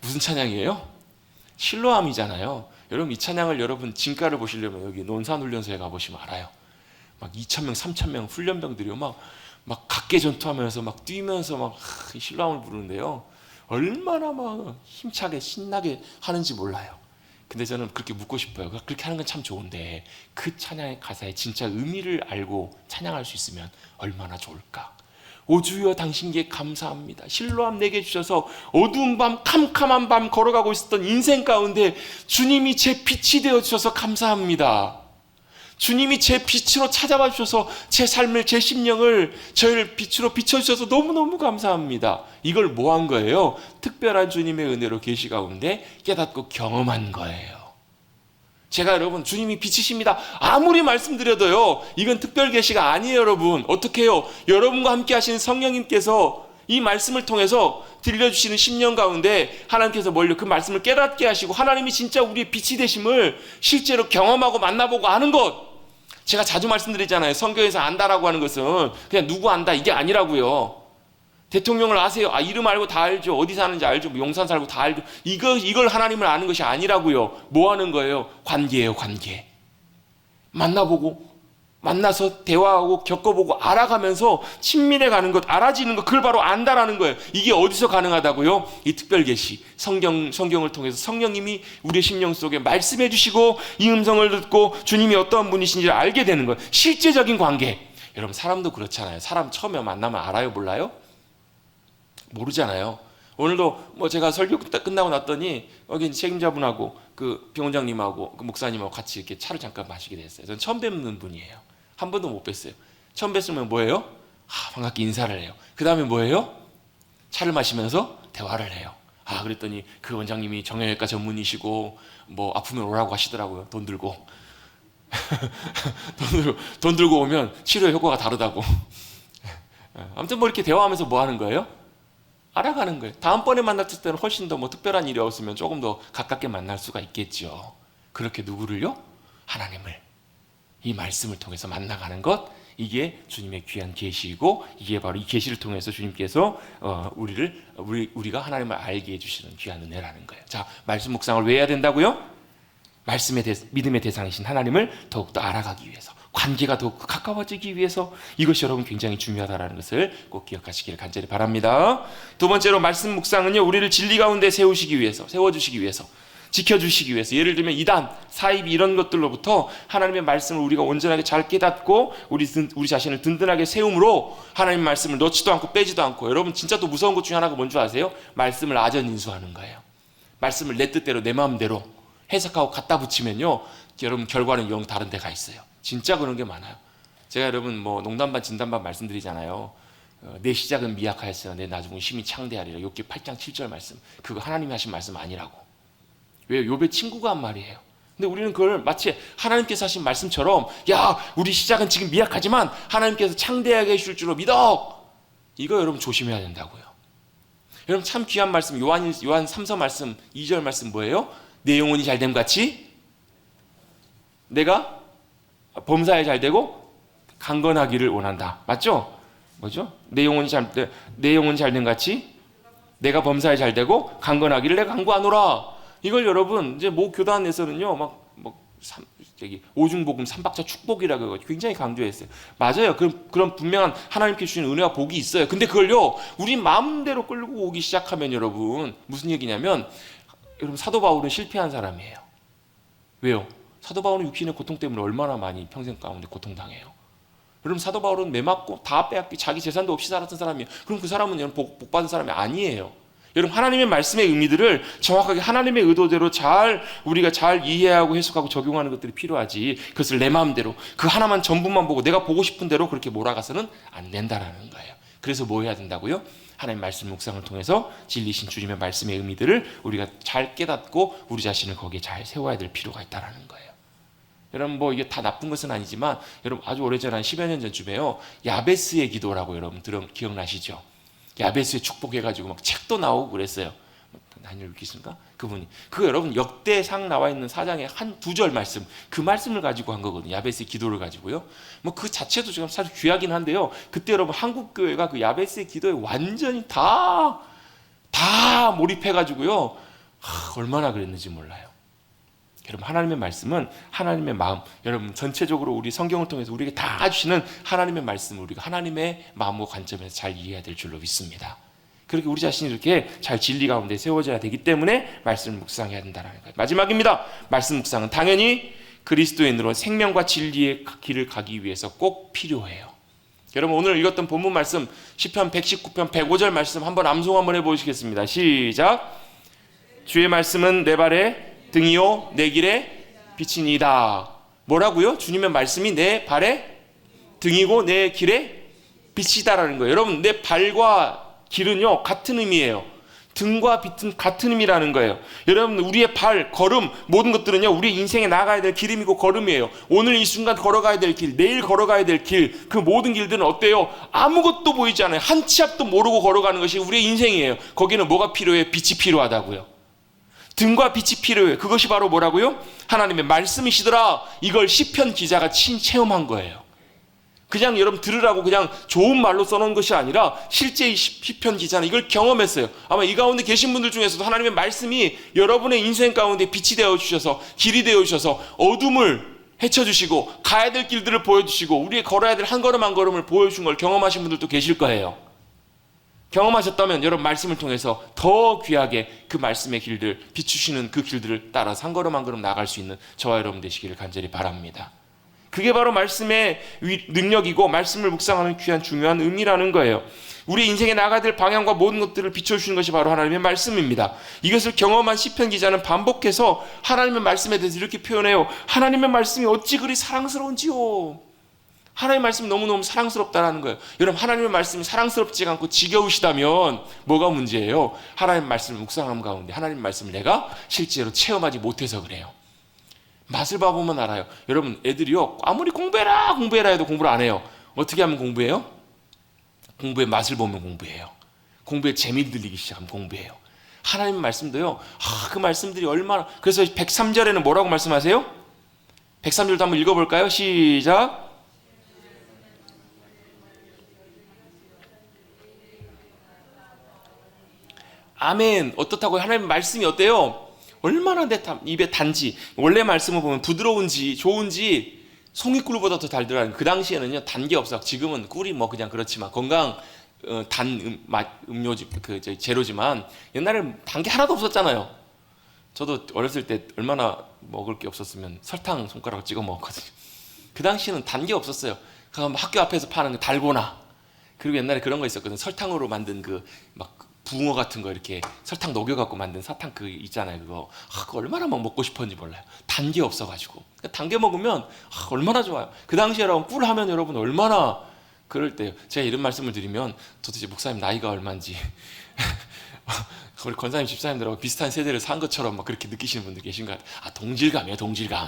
무슨 찬양이에요? 실로암이잖아요. 여러분 이 찬양을 여러분 진가를 보시려면 여기 논산훈련소에 가보시면 알아요. 막 2,000명 3,000명 훈련병들이 막 각계 전투하면서 막 뛰면서 막 실로암을 부르는데요, 얼마나 막 힘차게 신나게 하는지 몰라요. 근데 저는 그렇게 묻고 싶어요. 그렇게 하는 건 참 좋은데 그 찬양의 가사의 진짜 의미를 알고 찬양할 수 있으면 얼마나 좋을까. 오 주여 당신께 감사합니다. 실로암 내게 주셔서 어두운 밤 캄캄한 밤 걸어가고 있었던 인생 가운데 주님이 제 빛이 되어 주셔서 감사합니다. 주님이 제 빛으로 찾아와 주셔서 제 삶을, 제 심령을 저희를 빛으로 비춰주셔서 너무너무 감사합니다. 이걸 뭐 한 거예요? 특별한 주님의 은혜로 계시 가운데 깨닫고 경험한 거예요. 제가 여러분 주님이 빛이십니다 아무리 말씀드려도요, 이건 특별 계시가 아니에요. 여러분 어떻게 해요? 여러분과 함께 하시는 성령님께서 이 말씀을 통해서 들려주시는 심령 가운데 하나님께서 뭘요? 그 말씀을 깨닫게 하시고 하나님이 진짜 우리의 빛이 되심을 실제로 경험하고 만나보고 아는 것. 제가 자주 말씀드리잖아요. 성경에서 안다라고 하는 것은 그냥 누구 안다 이게 아니라고요. 대통령을 아세요? 이름 알고 다 알죠. 어디 사는지 알죠. 용산 살고 다 알죠. 이걸 하나님을 아는 것이 아니라고요. 뭐 하는 거예요? 관계예요. 관계. 만나서 대화하고 겪어보고 알아가면서 친밀해 가는 것, 알아지는 것, 그걸 바로 안다라는 거예요. 이게 어디서 가능하다고요? 이 특별 계시, 성경을 통해서 성령님이 우리의 심령 속에 말씀해 주시고 이 음성을 듣고 주님이 어떠한 분이신지를 알게 되는 거예요. 실제적인 관계. 여러분 사람도 그렇잖아요. 사람 처음에 만나면 알아요? 몰라요? 모르잖아요. 오늘도 제가 설교 끝나고 났더니 여기 책임자분하고 그 병원장님하고 그 목사님하고 같이 이렇게 차를 잠깐 마시게 됐어요. 저는 처음 뵙는 분이에요. 한 번도 못 뵀어요. 처음 뵀으면 뭐예요? 반갑게 인사를 해요. 그 다음에 뭐예요? 차를 마시면서 대화를 해요. 그랬더니 그 원장님이 정형외과 전문이시고 뭐 아프면 오라고 하시더라고요. 돈 들고 돈 들고 오면 치료 효과가 다르다고. 아무튼 뭐 이렇게 대화하면서 뭐 하는 거예요? 알아가는 거예요. 다음번에 만났을 때는 훨씬 더 특별한 일이 없으면 조금 더 가깝게 만날 수가 있겠죠. 그렇게 누구를요? 하나님을, 이 말씀을 통해서 만나가는 것, 이게 주님의 귀한 계시이고 이게 바로 이 계시를 통해서 주님께서 우리가 하나님을 알게 해주시는 귀한 은혜라는 거예요. 자, 말씀 묵상을 왜 해야 된다고요? 믿음의 대상이신 하나님을 더욱더 알아가기 위해서, 관계가 더욱 가까워지기 위해서, 이것이 여러분 굉장히 중요하다는 것을 꼭 기억하시기를 간절히 바랍니다. 두 번째로 말씀 묵상은요, 우리를 진리 가운데 세워주시기 위해서, 지켜주시기 위해서, 예를 들면 이단, 사입 이런 것들로부터 하나님의 말씀을 우리가 온전하게 잘 깨닫고 우리 자신을 든든하게 세움으로 하나님의 말씀을 넣지도 않고 빼지도 않고. 여러분 진짜 또 무서운 것 중에 하나가 뭔지 아세요? 말씀을 아전인수하는 거예요. 말씀을 내 뜻대로 내 마음대로 해석하고 갖다 붙이면요, 여러분 결과는 영 다른 데가 있어요. 진짜 그런 게 많아요. 제가 여러분 농담반 진담반 말씀드리잖아요. 내 시작은 미약하였으나 내 나중은 심히 창대하리라. 욥기 8장 7절 말씀. 그거 하나님이 하신 말씀 아니라고. 왜요? 욥의 친구가 한 말이에요. 근데 우리는 그걸 마치 하나님께서 하신 말씀처럼, 야, 우리 시작은 지금 미약하지만 하나님께서 창대하게 해줄 줄로 믿어. 이거 여러분 조심해야 된다고요. 여러분 참 귀한 말씀, 요한 3서 말씀 2절 말씀 뭐예요? 내 영혼이 잘됨 같이 내가 범사에 잘되고 강건하기를 원한다. 맞죠? 뭐죠? 내 영혼이 잘됨 같이 내가 범사에 잘되고 강건하기를 내가 강구하노라. 이걸 여러분 이제 모 교단에서는요 오중복음 삼박자 축복이라고 굉장히 강조했어요. 맞아요. 그런 분명한 하나님께 주신 은혜와 복이 있어요. 근데 그걸요 우리 마음대로 끌고 오기 시작하면 여러분 무슨 얘기냐면, 여러분 사도 바울은 실패한 사람이에요. 왜요? 사도 바울은 육신의 고통 때문에 얼마나 많이 평생 가운데 고통당해요. 여러분 사도 바울은 매 맞고 다 빼앗기 자기 재산도 없이 살았던 사람이에요. 그럼 그 사람은 복 받은 사람이 아니에요. 여러분, 하나님의 말씀의 의미들을 정확하게 하나님의 의도대로 우리가 잘 이해하고 해석하고 적용하는 것들이 필요하지, 그것을 내 마음대로 그 하나만 전부만 보고 내가 보고 싶은 대로 그렇게 몰아가서는 안 된다라는 거예요. 그래서 뭐 해야 된다고요? 하나님 말씀 묵상을 통해서 진리신 주님의 말씀의 의미들을 우리가 잘 깨닫고 우리 자신을 거기에 잘 세워야 될 필요가 있다는 거예요. 여러분, 뭐 이게 다 나쁜 것은 아니지만, 여러분 아주 오래전 한 10여 년 전쯤에요, 야베스의 기도라고 여러분 기억나시죠? 야베스의 축복해가지고 막 책도 나오고 그랬어요. 다니엘 읽겠습니까? 그분이 여러분 역대상 나와 있는 사장의 한 2절 말씀, 그 말씀을 가지고 한 거거든요. 야베스의 기도를 가지고요. 뭐 그 자체도 지금 사실 귀하긴 한데요. 그때 여러분 한국 교회가 그 야베스의 기도에 완전히 다 몰입해가지고요. 얼마나 그랬는지 몰라요. 여러분, 하나님의 말씀은 하나님의 마음, 여러분 전체적으로 우리 성경을 통해서 우리에게 다 주시는 하나님의 말씀을 우리가 하나님의 마음과 관점에서 잘 이해해야 될 줄로 믿습니다. 그렇게 우리 자신이 이렇게 잘 진리 가운데 세워져야 되기 때문에 말씀을 묵상해야 된다는 거예요. 마지막입니다. 말씀 묵상은 당연히 그리스도인으로 생명과 진리의 길을 가기 위해서 꼭 필요해요. 여러분, 오늘 읽었던 본문 말씀 시편 119편 105절 말씀 한번 암송 한번 해보시겠습니다. 시작. 주의 말씀은 내 발에 등이요 내 길에 빛이니이다. 뭐라고요? 주님의 말씀이 내 발에 등이고 내 길에 빛이다라는 거예요. 여러분, 내 발과 길은요 같은 의미예요. 등과 빛은 같은 의미라는 거예요. 여러분, 우리의 발, 걸음, 모든 것들은요 우리 인생에 나가야 될 기름이고 걸음이에요. 오늘 이 순간 걸어가야 될 길, 내일 걸어가야 될 길, 그 모든 길들은 어때요? 아무것도 보이지 않아요. 한 치 앞도 모르고 걸어가는 것이 우리의 인생이에요. 거기는 뭐가 필요해요? 빛이 필요하다고요. 등과 빛이 필요해요. 그것이 바로 뭐라고요? 하나님의 말씀이시더라. 이걸 시편 기자가 체험한 거예요. 그냥 여러분 들으라고 그냥 좋은 말로 써놓은 것이 아니라 실제 이 시편 기자는 이걸 경험했어요. 아마 이 가운데 계신 분들 중에서도 하나님의 말씀이 여러분의 인생 가운데 빛이 되어주셔서, 길이 되어주셔서 어둠을 헤쳐주시고 가야 될 길들을 보여주시고 우리의 걸어야 될 한 걸음 한 걸음을 보여준 걸 경험하신 분들도 계실 거예요. 경험하셨다면 여러분 말씀을 통해서 더 귀하게 그 말씀의 길들, 비추시는 그 길들을 따라서 한 걸음 한 걸음 나갈 수 있는 저와 여러분 되시기를 간절히 바랍니다. 그게 바로 말씀의 능력이고 말씀을 묵상하는 귀한 중요한 의미라는 거예요. 우리 인생에 나가야 될 방향과 모든 것들을 비춰주시는 것이 바로 하나님의 말씀입니다. 이것을 경험한 시편 기자는 반복해서 하나님의 말씀에 대해서 이렇게 표현해요. 하나님의 말씀이 어찌 그리 사랑스러운지요. 하나님의 말씀이 너무너무 사랑스럽다라는 거예요. 여러분, 하나님의 말씀이 사랑스럽지 않고 지겨우시다면 뭐가 문제예요? 하나님의 말씀을 묵상함 가운데 하나님의 말씀을 내가 실제로 체험하지 못해서 그래요. 맛을 봐보면 알아요. 여러분, 애들이요 아무리 공부해라 해도 공부를 안 해요. 어떻게 하면 공부해요? 공부의 맛을 보면 공부해요. 공부의 재미를 들리기 시작하면 공부해요. 하나님의 말씀도요, 그 말씀들이 얼마나, 그래서 103절에는 뭐라고 말씀하세요? 103절도 한번 읽어볼까요? 시작. 아멘. 어떻다고요? 하나님의 말씀이 어때요? 얼마나 내 입에 단지, 원래 말씀을 보면 부드러운지 좋은지 송이꿀보다 더 달더라는. 그 당시에는요 단 게 없어. 지금은 꿀이 뭐 그냥 그렇지만 건강 단 음료지 재료지만 옛날에 단 게 하나도 없었잖아요. 저도 어렸을 때 얼마나 먹을 게 없었으면 설탕 손가락을 찍어 먹었거든요. 그 당시에는 단 게 없었어요. 그럼 학교 앞에서 파는 달고나, 그리고 옛날에 그런 거 있었거든요. 설탕으로 만든 그 막 붕어 같은 거 이렇게 설탕 녹여갖고 만든 사탕 그 있잖아요. 그거 얼마나 막 먹고 싶었는지 몰라요. 단 게 없어가지고. 단 게 먹으면 얼마나 좋아요. 그 당시에 여러분 꿀 하면 여러분 얼마나 그럴 때요. 제가 이런 말씀을 드리면 도대체 목사님 나이가 얼마인지 우리 권사님 집사님들하고 비슷한 세대를 산 것처럼 막 그렇게 느끼시는 분들 계신 것 같아요. 동질감이에요, 동질감.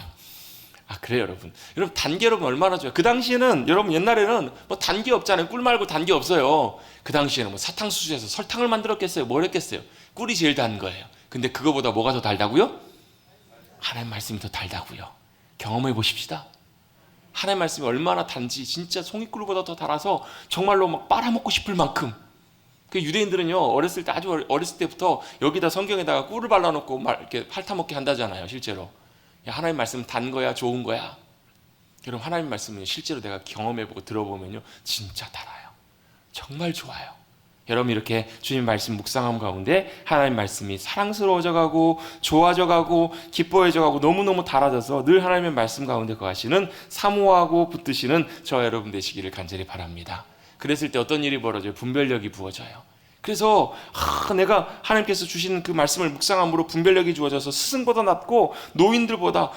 그래요, 여러분. 여러분, 단계 여러분 얼마나 좋아요. 그 당시에는, 여러분, 옛날에는 뭐 단계 없잖아요. 꿀 말고 단계 없어요. 그 당시에는 뭐 사탕수수에서 설탕을 만들었겠어요? 뭘 했겠어요? 꿀이 제일 단 거예요. 근데 그거보다 뭐가 더 달다고요? 하나님 말씀이 더 달다고요. 경험해 보십시다. 하나님 말씀이 얼마나 단지 진짜 송이꿀보다 더 달아서 정말로 막 빨아먹고 싶을 만큼. 그 유대인들은요, 어렸을 때, 아주 어렸을 때부터 여기다 성경에다가 꿀을 발라놓고 막 이렇게 핥아먹게 한다잖아요, 실제로. 하나님 말씀은 단 거야, 좋은 거야? 여러분, 하나님 말씀은 실제로 내가 경험해보고 들어보면요 진짜 달아요. 정말 좋아요. 여러분, 이렇게 주님 말씀 묵상함 가운데 하나님 말씀이 사랑스러워져 가고 좋아져 가고 기뻐해져 가고 너무너무 달아져서 늘 하나님의 말씀 가운데 거하시는 사모하고 붙드시는 저와 여러분 되시기를 간절히 바랍니다. 그랬을 때 어떤 일이 벌어져요? 분별력이 부어져요. 그래서 내가 하나님께서 주시는 그 말씀을 묵상함으로 분별력이 주어져서 스승보다 낫고 노인들보다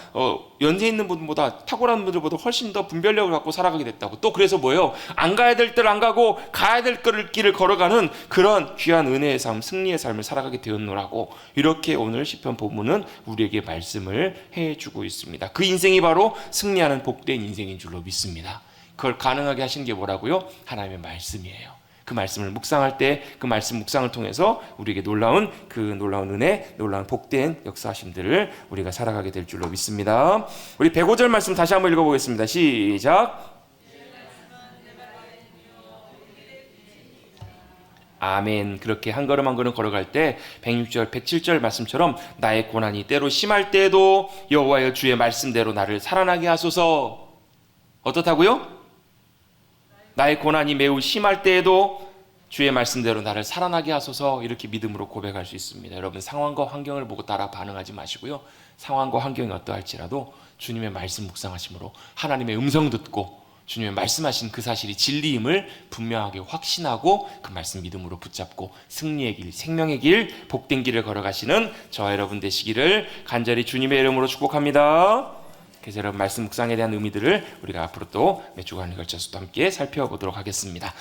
연세 있는 분보다 탁월한 분들보다 훨씬 더 분별력을 갖고 살아가게 됐다고. 또 그래서 뭐예요? 안 가야 될 데를 안 가고 가야 될 길을 걸어가는 그런 귀한 은혜의 삶, 승리의 삶을 살아가게 되었노라고. 이렇게 오늘 시편 본문은 우리에게 말씀을 해주고 있습니다. 그 인생이 바로 승리하는 복된 인생인 줄로 믿습니다. 그걸 가능하게 하신 게 뭐라고요? 하나님의 말씀이에요. 그 말씀을 묵상할 때 그 말씀 묵상을 통해서 우리에게 놀라운 은혜, 놀라운 복된 역사하심들을 우리가 살아가게 될 줄로 믿습니다. 우리 105절 말씀 다시 한번 읽어보겠습니다. 시작. 아멘. 그렇게 한 걸음 한 걸음 걸어갈 때 106절, 107절 말씀처럼 나의 고난이 때로 심할 때에도 여호와여 주의 말씀대로 나를 살아나게 하소서. 어떻다고요? 나의 고난이 매우 심할 때에도 주의 말씀대로 나를 살아나게 하소서. 이렇게 믿음으로 고백할 수 있습니다. 여러분, 상황과 환경을 보고 따라 반응하지 마시고요. 상황과 환경이 어떠할지라도 주님의 말씀 묵상하심으로 하나님의 음성 듣고 주님의 말씀하신 그 사실이 진리임을 분명하게 확신하고 그 말씀 믿음으로 붙잡고 승리의 길, 생명의 길, 복된 길을 걸어가시는 저와 여러분 되시기를 간절히 주님의 이름으로 축복합니다. 그래서 여러분 말씀 묵상에 대한 의미들을 우리가 앞으로 또 몇 주간에 걸쳐서 또 함께 살펴보도록 하겠습니다.